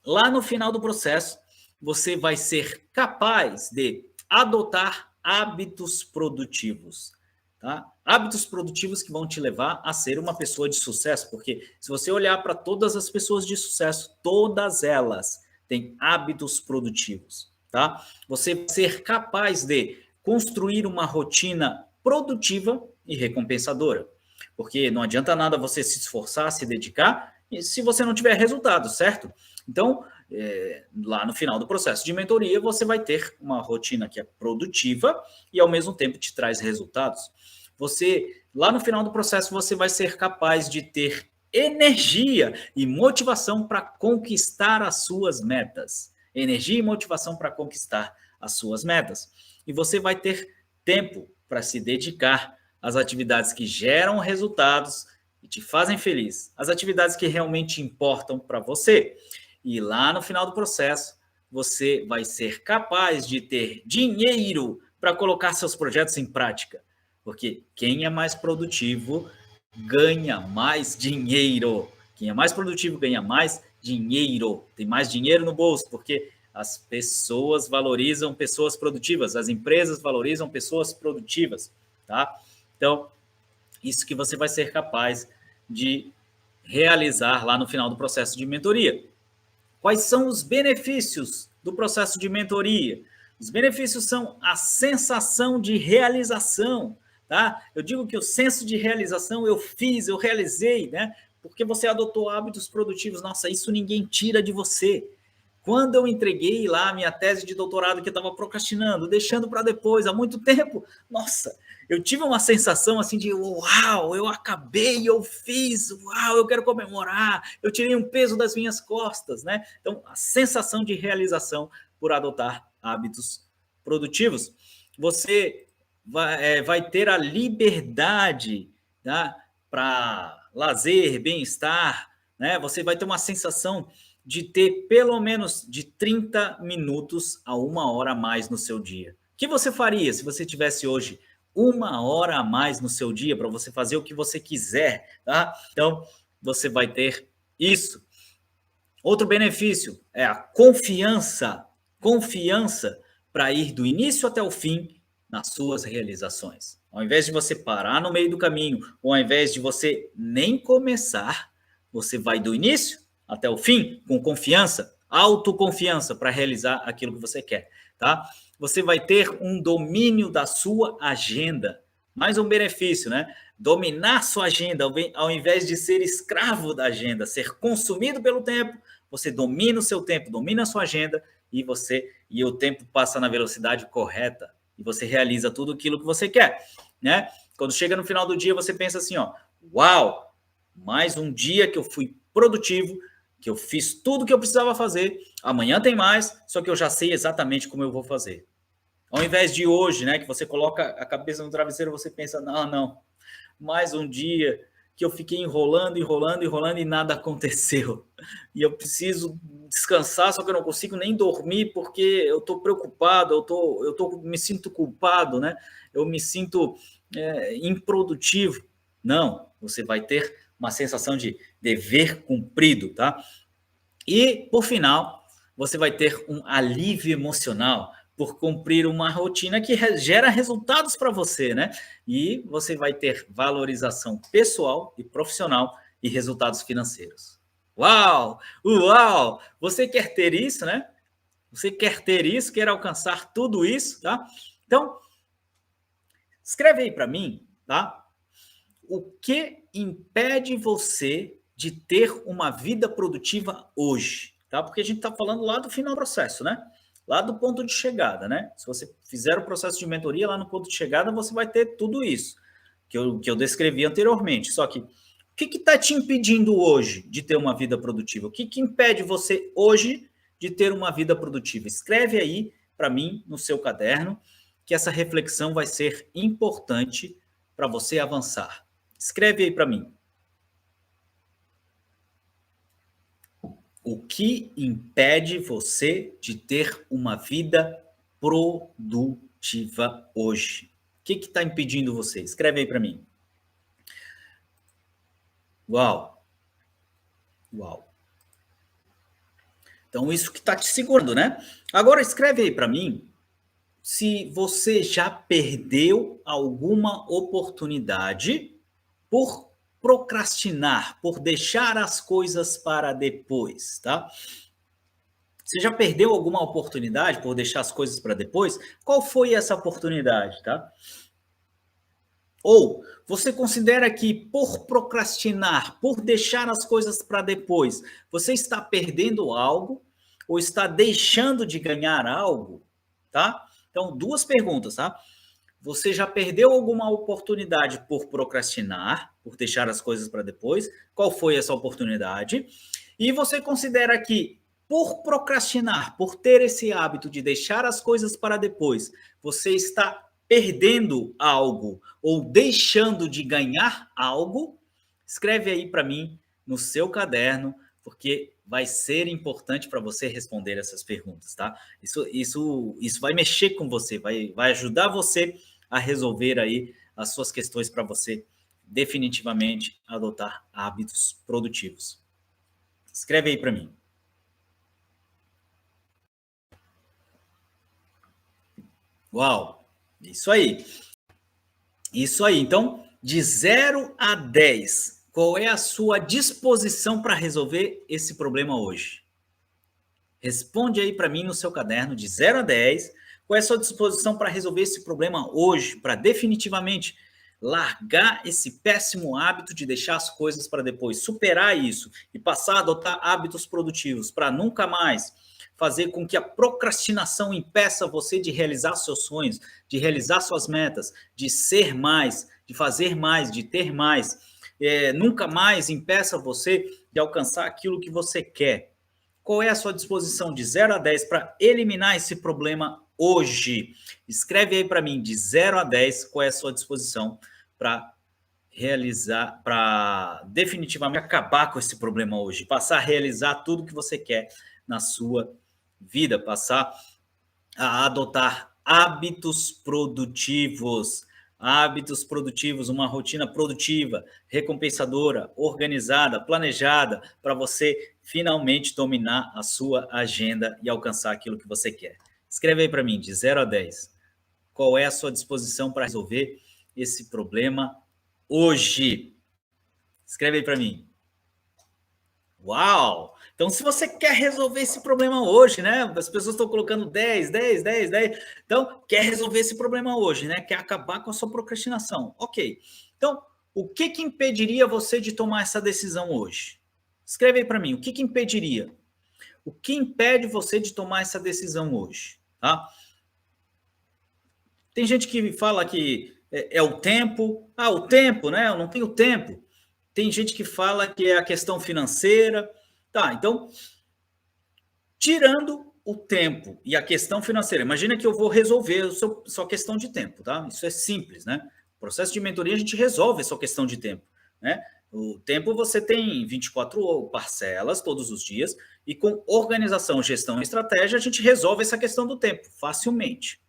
A: Lá no final do processo, você vai ser capaz de adotar hábitos produtivos, tá? Hábitos produtivos que vão te levar a ser uma pessoa de sucesso, porque se você olhar para todas as pessoas de sucesso, todas elas têm hábitos produtivos, tá? Você vai ser capaz de construir uma rotina produtiva e recompensadora. Porque não adianta nada você se esforçar, se dedicar, se você não tiver resultado, certo? Então, lá no final do processo de mentoria, você vai ter uma rotina que é produtiva e, ao mesmo tempo, te traz resultados. Você, lá no final do processo, você vai ser capaz de ter energia e motivação para conquistar as suas metas. Energia e motivação para conquistar as suas metas. E você vai ter tempo para se dedicar às atividades que geram resultados, e te fazem feliz, as atividades que realmente importam para você. E lá no final do processo, você vai ser capaz de ter dinheiro para colocar seus projetos em prática. Porque quem é mais produtivo ganha mais dinheiro. Quem é mais produtivo ganha mais dinheiro. Tem mais dinheiro no bolso, porque as pessoas valorizam pessoas produtivas, as empresas valorizam pessoas produtivas, tá? Então, isso que você vai ser capaz de realizar lá no final do processo de mentoria. Quais são os benefícios do processo de mentoria? Os benefícios são a sensação de realização, tá? Eu digo que o senso de realização eu fiz, eu realizei, né? Porque você adotou hábitos produtivos. Nossa, isso ninguém tira de você. Quando eu entreguei lá a minha tese de doutorado que eu estava procrastinando, deixando para depois há muito tempo, nossa, eu tive uma sensação assim de uau, eu acabei, eu fiz, uau, eu quero comemorar, eu tirei um peso das minhas costas, né? Então, a sensação de realização por adotar hábitos produtivos. Você vai ter a liberdade, tá? Para lazer, bem-estar, né? Você vai ter uma sensação de ter pelo menos de 30 minutos a 1 hora a mais no seu dia. O que você faria se você tivesse hoje 1 hora a mais no seu dia para você fazer o que você quiser, tá? Então, você vai ter isso. Outro benefício é a confiança. Confiança para ir do início até o fim nas suas realizações. Ao invés de você parar no meio do caminho, ou ao invés de você nem começar, você vai do início até o fim com confiança, autoconfiança para realizar aquilo que você quer, tá? Você vai ter um domínio da sua agenda. Mais um benefício, né? Dominar sua agenda, ao invés de ser escravo da agenda, ser consumido pelo tempo, você domina o seu tempo, domina a sua agenda e o tempo passa na velocidade correta e você realiza tudo aquilo que você quer, né? Quando chega no final do dia, você pensa assim, ó, uau, mais um dia que eu fui produtivo, que eu fiz tudo que eu precisava fazer, amanhã tem mais, só que eu já sei exatamente como eu vou fazer. Ao invés de hoje, né, que você coloca a cabeça no travesseiro, você pensa, não, mais um dia que eu fiquei enrolando e nada aconteceu. E eu preciso descansar, só que eu não consigo nem dormir porque eu estou preocupado, me sinto culpado, né? Eu me sinto improdutivo. Não, você vai ter uma sensação de dever cumprido, tá? E, por final, você vai ter um alívio emocional por cumprir uma rotina que gera resultados para você, né? E você vai ter valorização pessoal e profissional e resultados financeiros. Uau! Uau! Você quer ter isso, né? Você quer ter isso, quer alcançar tudo isso, tá? Então, escreve aí para mim, tá? O que impede você de ter uma vida produtiva hoje, tá? Porque a gente está falando lá do final do processo, né? Lá do ponto de chegada, né? Se você fizer o processo de mentoria lá no ponto de chegada, você vai ter tudo isso que eu descrevi anteriormente. Só que o que está te impedindo hoje de ter uma vida produtiva? O que impede você hoje de ter uma vida produtiva? Escreve aí para mim no seu caderno que essa reflexão vai ser importante para você avançar. Escreve aí para mim. O que impede você de ter uma vida produtiva hoje? O que está impedindo você? Escreve aí para mim. Uau. Uau. Então, isso que está te segurando, né? Agora, escreve aí para mim se você já perdeu alguma oportunidade por procrastinar, por deixar as coisas para depois, tá? Você já perdeu alguma oportunidade por deixar as coisas para depois? Qual foi essa oportunidade, tá? Ou você considera que por procrastinar, por deixar as coisas para depois, você está perdendo algo ou está deixando de ganhar algo, tá? Então, duas perguntas, tá? Você já perdeu alguma oportunidade por procrastinar, por deixar as coisas para depois? Qual foi essa oportunidade? E você considera que, por procrastinar, por ter esse hábito de deixar as coisas para depois, você está perdendo algo ou deixando de ganhar algo? Escreve aí para mim no seu caderno, porque vai ser importante para você responder essas perguntas, tá? Isso vai mexer com você, vai ajudar você a resolver aí as suas questões para você definitivamente adotar hábitos produtivos. Escreve aí para mim. Uau, isso aí. Isso aí. Então, de 0 a 10, qual é a sua disposição para resolver esse problema hoje? Responde aí para mim no seu caderno, de 0 a 10, qual é a sua disposição para resolver esse problema hoje, para definitivamente largar esse péssimo hábito de deixar as coisas para depois, superar isso e passar a adotar hábitos produtivos para nunca mais fazer com que a procrastinação impeça você de realizar seus sonhos, de realizar suas metas, de ser mais, de fazer mais, de ter mais. Nunca mais impeça você de alcançar aquilo que você quer. Qual é a sua disposição de 0 a 10 para eliminar esse problema hoje? Escreve aí para mim, de 0 a 10, qual é a sua disposição para realizar, para definitivamente acabar com esse problema hoje, passar a realizar tudo que você quer na sua vida, passar a adotar hábitos produtivos, uma rotina produtiva, recompensadora, organizada, planejada, para você finalmente dominar a sua agenda e alcançar aquilo que você quer. Escreve aí para mim, de 0 a 10, qual é a sua disposição para resolver esse problema hoje? Escreve aí para mim. Uau! Então, se você quer resolver esse problema hoje, né? As pessoas estão colocando 10, 10, 10, 10. Então, quer resolver esse problema hoje, né? Quer acabar com a sua procrastinação. Ok. Então, o que impediria você de tomar essa decisão hoje? Escreve aí para mim, o que impediria? O que impede você de tomar essa decisão hoje? Tá? Tem gente que fala que é o tempo. Ah, o tempo, né? Eu não tenho tempo. Tem gente que fala que é a questão financeira. Tá, então, tirando o tempo e a questão financeira, imagina que eu vou resolver a sua questão de tempo, tá? Isso é simples, né? O processo de mentoria, a gente resolve a sua questão de tempo, né? O tempo você tem 24 parcelas todos os dias e com organização, gestão e estratégia, a gente resolve essa questão do tempo facilmente,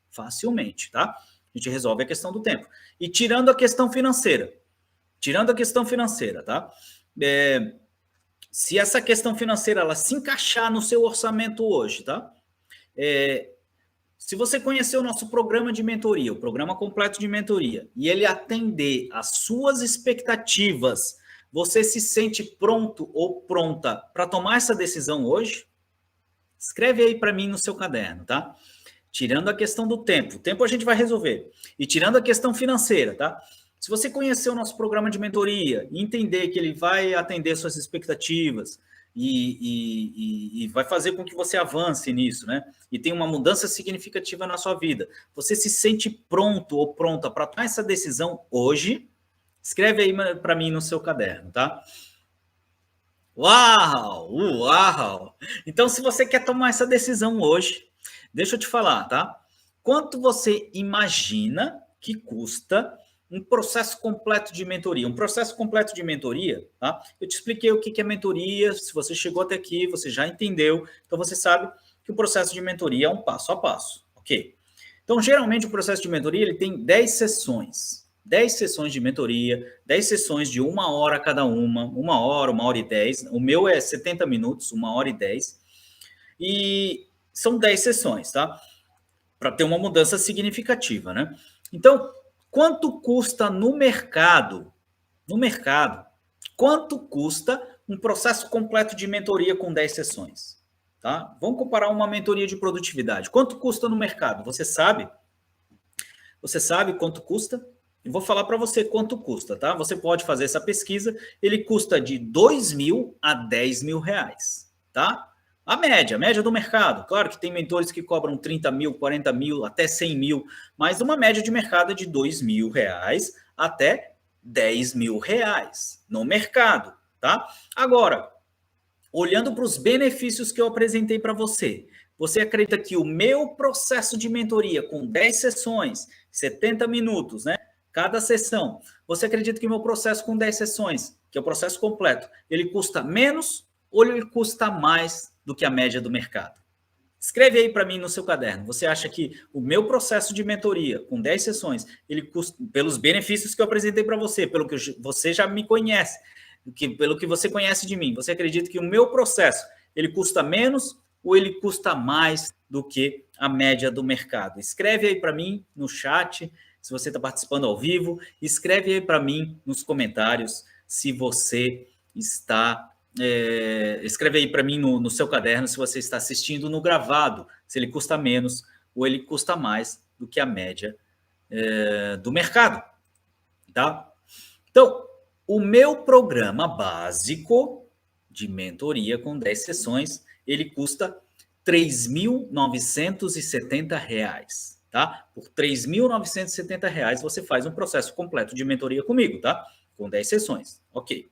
A: tá? A gente resolve a questão do tempo. E tirando a questão financeira, tá? Se essa questão financeira ela se encaixar no seu orçamento hoje, tá? Se você conhecer o nosso programa de mentoria, o programa completo de mentoria, e ele atender às suas expectativas, você se sente pronto ou pronta para tomar essa decisão hoje? Escreve aí para mim no seu caderno, tá? Tirando a questão do tempo. O tempo a gente vai resolver. E tirando a questão financeira, tá? Se você conhecer o nosso programa de mentoria e entender que ele vai atender suas expectativas e vai fazer com que você avance nisso, né? E tem uma mudança significativa na sua vida. Você se sente pronto ou pronta para tomar essa decisão hoje? Escreve aí para mim no seu caderno, tá? Uau! Então, se você quer tomar essa decisão hoje, deixa eu te falar, tá? Quanto você imagina que custa um processo completo de mentoria? Um processo completo de mentoria, tá? Eu te expliquei o que é mentoria, se você chegou até aqui, você já entendeu, então você sabe que o processo de mentoria é um passo a passo, ok? Então, geralmente, o processo de mentoria ele tem 10 sessões. 10 sessões de mentoria, 10 sessões de 1 hora cada uma, 1 hora e 10. O meu é 70 minutos, 1 hora e 10. E são 10 sessões, tá? Para ter uma mudança significativa, né? Então, quanto custa no mercado? Quanto custa um processo completo de mentoria com 10 sessões? Tá? Vamos comparar uma mentoria de produtividade. Quanto custa no mercado? Você sabe? Você sabe quanto custa? Eu vou falar para você quanto custa, tá? Você pode fazer essa pesquisa. Ele custa de 2 mil a 10 mil reais, tá? A média do mercado. Claro que tem mentores que cobram 30 mil, 40 mil, até 100 mil, mas uma média de mercado é de 2 mil reais até 10 mil reais no mercado, tá? Agora, olhando para os benefícios que eu apresentei para você, você acredita que o meu processo de mentoria com 10 sessões, 70 minutos, né? Cada sessão, você acredita que o meu processo com 10 sessões que é o processo completo, ele custa menos ou ele custa mais do que a média do mercado? Escreve aí para mim no seu caderno. Você acha que o meu processo de mentoria, com 10 sessões, ele custa, pelos benefícios que eu apresentei para você, pelo que você já me conhece, pelo que você conhece de mim, você acredita que o meu processo, ele custa menos ou ele custa mais do que a média do mercado? Escreve aí para mim no chat, se você está participando ao vivo, escreve aí para mim nos comentários se você está... escreve aí para mim no seu caderno se você está assistindo no gravado, se ele custa menos ou ele custa mais do que a média do mercado, tá? Então, o meu programa básico de mentoria com 10 sessões, ele custa R$ 3.970, tá? Por R$ 3.970 você faz um processo completo de mentoria comigo, tá? Com 10 sessões, ok.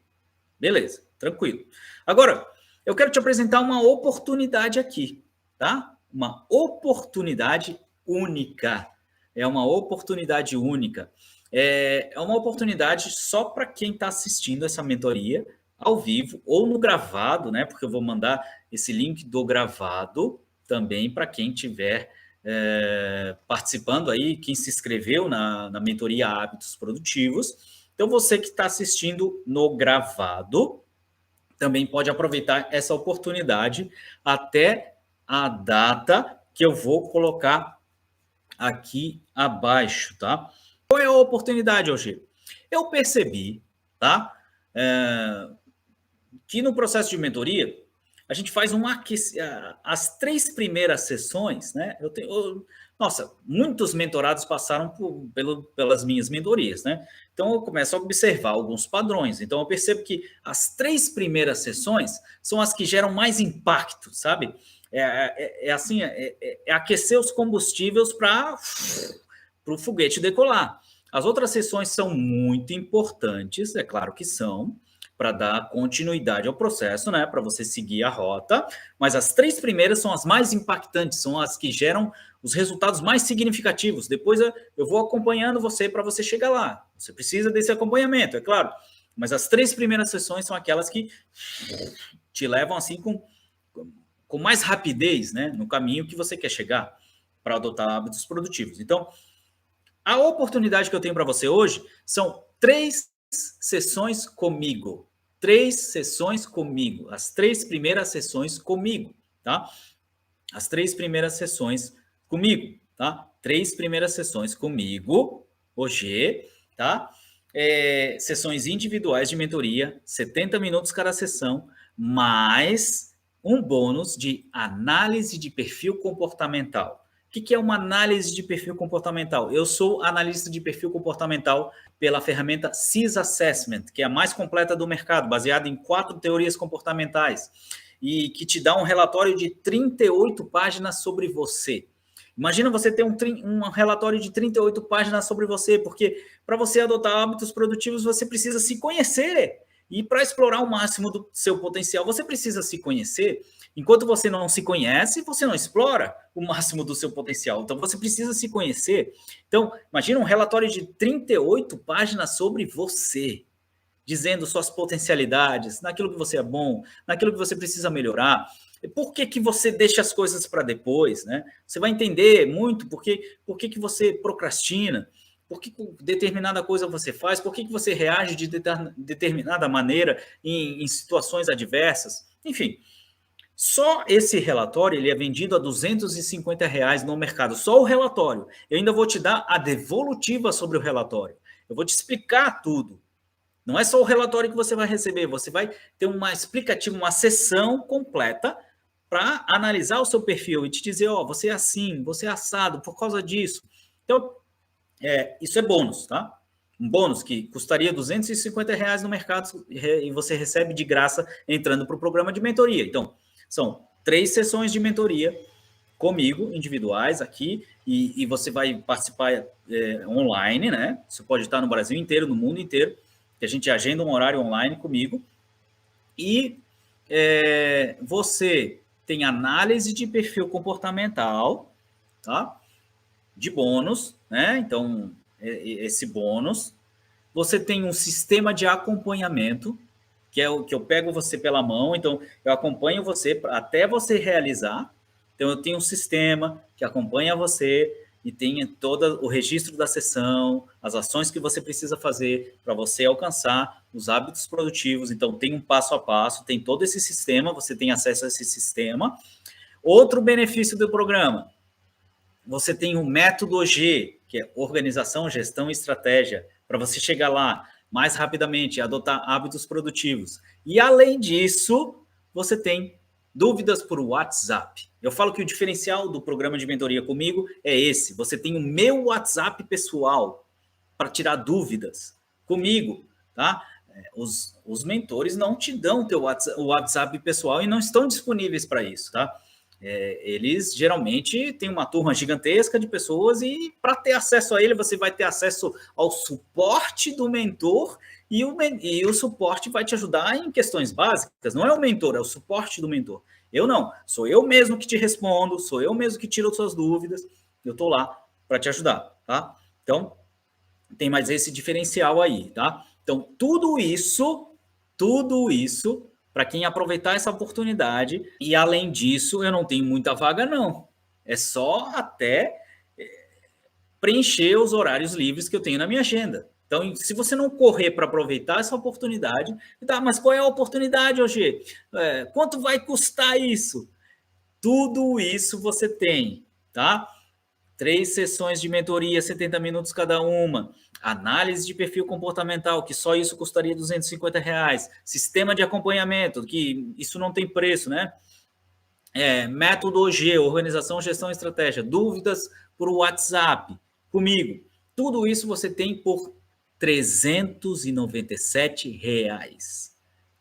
A: Beleza, tranquilo. Agora, eu quero te apresentar uma oportunidade aqui, tá? Uma oportunidade única. É uma oportunidade única. É uma oportunidade só para quem está assistindo essa mentoria ao vivo ou no gravado, né? Porque eu vou mandar esse link do gravado também para quem estiver participando aí, quem se inscreveu na mentoria Hábitos Produtivos. Então, você que está assistindo no gravado, também pode aproveitar essa oportunidade até a data que eu vou colocar aqui abaixo, tá? Qual é a oportunidade, Algir? Eu percebi, tá? Que no processo de mentoria, a gente faz as 3 primeiras sessões, né? Nossa, muitos mentorados passaram pelas minhas mentorias, né? Então, eu começo a observar alguns padrões. Então, eu percebo que as 3 primeiras sessões são as que geram mais impacto, sabe? É aquecer os combustíveis para o foguete decolar. As outras sessões são muito importantes, é claro que são, para dar continuidade ao processo, né? Para você seguir a rota. Mas as 3 primeiras são as mais impactantes, são as que geram os resultados mais significativos. Depois eu vou acompanhando você para você chegar lá. Você precisa desse acompanhamento, é claro. Mas as 3 primeiras sessões são aquelas que te levam assim com mais rapidez, né? No caminho que você quer chegar para adotar hábitos produtivos. Então, a oportunidade que eu tenho para você hoje são 3 sessões comigo. 3 sessões comigo. As 3 primeiras sessões comigo, tá? As 3 primeiras sessões comigo, tá? 3 primeiras sessões comigo, hoje, tá? Sessões individuais de mentoria, 70 minutos cada sessão, mais um bônus de análise de perfil comportamental. O que é uma análise de perfil comportamental? Eu sou analista de perfil comportamental pela ferramenta CIS Assessment, que é a mais completa do mercado, baseada em 4 teorias comportamentais, e que te dá um relatório de 38 páginas sobre você. Imagina você ter um relatório de 38 páginas sobre você, porque para você adotar hábitos produtivos, você precisa se conhecer. E para explorar o máximo do seu potencial, você precisa se conhecer. Enquanto você não se conhece, você não explora o máximo do seu potencial. Então, você precisa se conhecer. Então, imagina um relatório de 38 páginas sobre você, dizendo suas potencialidades, naquilo que você é bom, naquilo que você precisa melhorar. Por que você deixa as coisas para depois, né? Você vai entender muito por que você procrastina, por que determinada coisa você faz, por que você reage de determinada maneira em situações adversas. Enfim, só esse relatório ele é vendido a R$250 no mercado, só o relatório. Eu ainda vou te dar a devolutiva sobre o relatório. Eu vou te explicar tudo. Não é só o relatório que você vai receber, você vai ter uma explicativa, uma sessão completa para analisar o seu perfil e te dizer, você é assim, você é assado por causa disso. Então, isso é bônus, tá? Um bônus que custaria R$250 no mercado e você recebe de graça entrando para o programa de mentoria. Então, são 3 sessões de mentoria comigo, individuais aqui, e você vai participar online, né? Você pode estar no Brasil inteiro, no mundo inteiro, que a gente agenda um horário online comigo. E você tem análise de perfil comportamental, tá? De bônus, né? Então, esse bônus. Você tem um sistema de acompanhamento, que é o que eu pego você pela mão, então eu acompanho você até você realizar. Então eu tenho um sistema que acompanha você e tem todo o registro da sessão, as ações que você precisa fazer para você alcançar os hábitos produtivos. Então tem um passo a passo, tem todo esse sistema, você tem acesso a esse sistema. Outro benefício do programa, você tem o método G, que é organização, gestão e estratégia, para você chegar lá mais rapidamente e adotar hábitos produtivos. E além disso, você tem dúvidas por WhatsApp. Eu falo que o diferencial do programa de mentoria comigo é esse. Você tem o meu WhatsApp pessoal para tirar dúvidas comigo, tá? Os mentores não te dão o WhatsApp pessoal e não estão disponíveis para isso, tá? Eles geralmente têm uma turma gigantesca de pessoas e para ter acesso a ele, você vai ter acesso ao suporte do mentor e o suporte vai te ajudar em questões básicas. Não é o mentor, é o suporte do mentor. Eu não, sou eu mesmo que te respondo, sou eu mesmo que tiro as suas dúvidas, eu estou lá para te ajudar, tá? Então, tem mais esse diferencial aí, tá? Então, tudo isso, para quem aproveitar essa oportunidade, e além disso, eu não tenho muita vaga, não. É só até preencher os horários livres que eu tenho na minha agenda. Então, se você não correr para aproveitar essa oportunidade, tá, mas qual é a oportunidade, hoje? Quanto vai custar isso? Tudo isso você tem, tá? 3 sessões de mentoria, 70 minutos cada uma. Análise de perfil comportamental, que só isso custaria R$250. Sistema de acompanhamento, que isso não tem preço, né? Método G, organização, gestão e estratégia. Dúvidas por WhatsApp, comigo. Tudo isso você tem por R$397.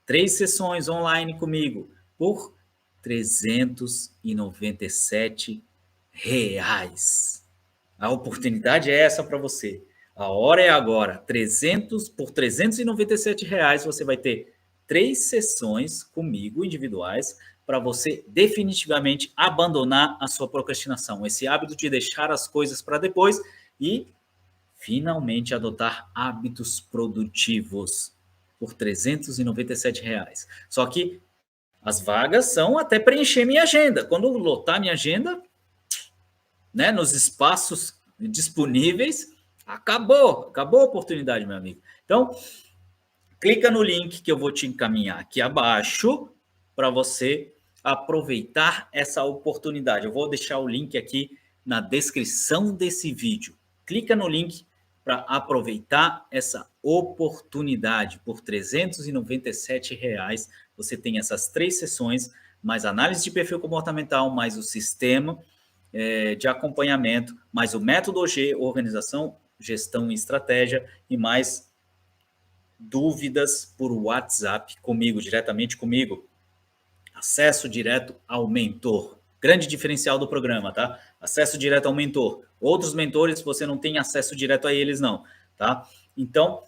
A: 3 sessões online comigo por R$397. A oportunidade é essa para você. A hora é agora. Por R$397 você vai ter 3 sessões comigo individuais para você definitivamente abandonar a sua procrastinação, esse hábito de deixar as coisas para depois e finalmente adotar hábitos produtivos por R$397. Só que as vagas são até preencher minha agenda. Quando lotar minha agenda, né, nos espaços disponíveis, acabou a oportunidade, meu amigo. Então, clica no link que eu vou te encaminhar aqui abaixo para você aproveitar essa oportunidade. Eu vou deixar o link aqui na descrição desse vídeo. Clica no link para aproveitar essa oportunidade. Por R$397, você tem essas 3 sessões, mais análise de perfil comportamental, mais o sistema de acompanhamento, mais o método G, organização, gestão e estratégia, e mais dúvidas por WhatsApp comigo, diretamente comigo. Acesso direto ao mentor. Grande diferencial do programa, tá? Acesso direto ao mentor. Outros mentores, você não tem acesso direto a eles, não, tá? Então,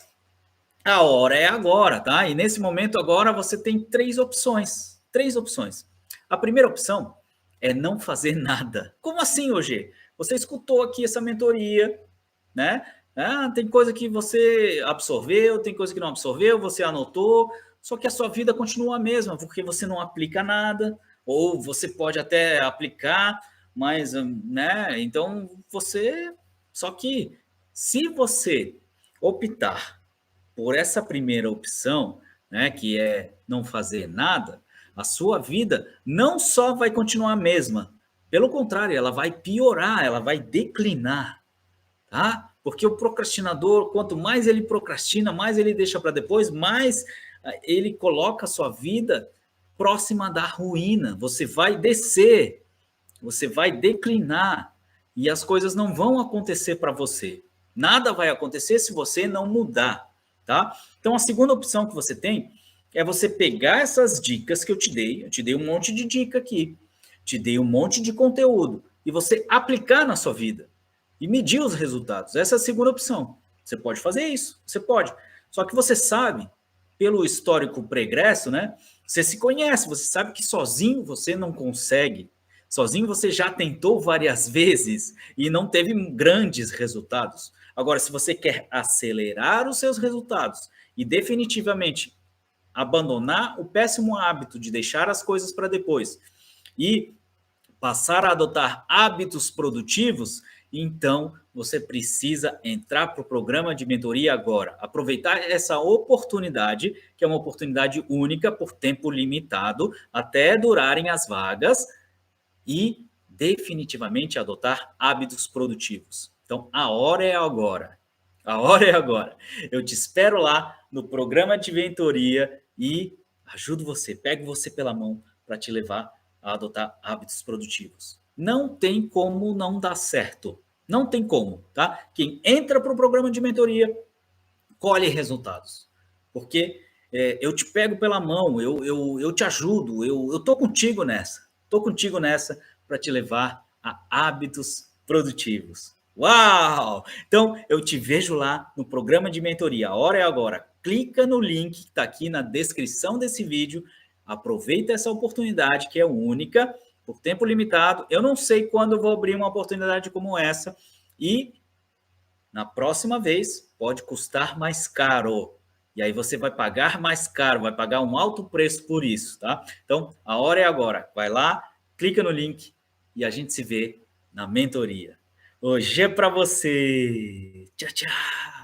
A: a hora é agora, tá? E nesse momento agora você tem 3 opções. 3 opções. A primeira opção é não fazer nada. Como assim, hoje? Você escutou aqui essa mentoria, né? Tem coisa que você absorveu, tem coisa que não absorveu, você anotou, só que a sua vida continua a mesma, porque você não aplica nada, ou você pode até aplicar, mas, né? Então, Só que, se você optar por essa primeira opção, né, que é não fazer nada, a sua vida não só vai continuar a mesma, pelo contrário, ela vai piorar, ela vai declinar, tá? Porque o procrastinador, quanto mais ele procrastina, mais ele deixa para depois, mais ele coloca a sua vida próxima da ruína. Você vai descer, você vai declinar e as coisas não vão acontecer para você. Nada vai acontecer se você não mudar, tá? Então, a segunda opção que você tem é você pegar essas dicas que eu te dei um monte de dica aqui, te dei um monte de conteúdo, e você aplicar na sua vida e medir os resultados. Essa é a segunda opção. Você pode fazer isso, você pode. Só que você sabe, pelo histórico pregresso, né? Você se conhece, você sabe que sozinho você não consegue. Sozinho você já tentou várias vezes e não teve grandes resultados. Agora, se você quer acelerar os seus resultados e definitivamente abandonar o péssimo hábito de deixar as coisas para depois e passar a adotar hábitos produtivos, então você precisa entrar para o programa de mentoria agora. Aproveitar essa oportunidade, que é uma oportunidade única por tempo limitado, até durarem as vagas, e definitivamente adotar hábitos produtivos. Então, a hora é agora. A hora é agora. Eu te espero lá no programa de mentoria e ajudo você, pego você pela mão para te levar a adotar hábitos produtivos. Não tem como não dar certo. Não tem como, tá? Quem entra para o programa de mentoria colhe resultados. Porque eu te pego pela mão, eu te ajudo, eu tô contigo nessa. Tô contigo nessa para te levar a hábitos produtivos. Uau! Então, eu te vejo lá no programa de mentoria. A hora é agora. Clica no link que está aqui na descrição desse vídeo. Aproveita essa oportunidade que é única, por tempo limitado. Eu não sei quando eu vou abrir uma oportunidade como essa. E na próxima vez pode custar mais caro. E aí você vai pagar mais caro, vai pagar um alto preço por isso, tá? Então, a hora é agora. Vai lá, clica no link e a gente se vê na mentoria. Hoje é para você. Tchau, tchau.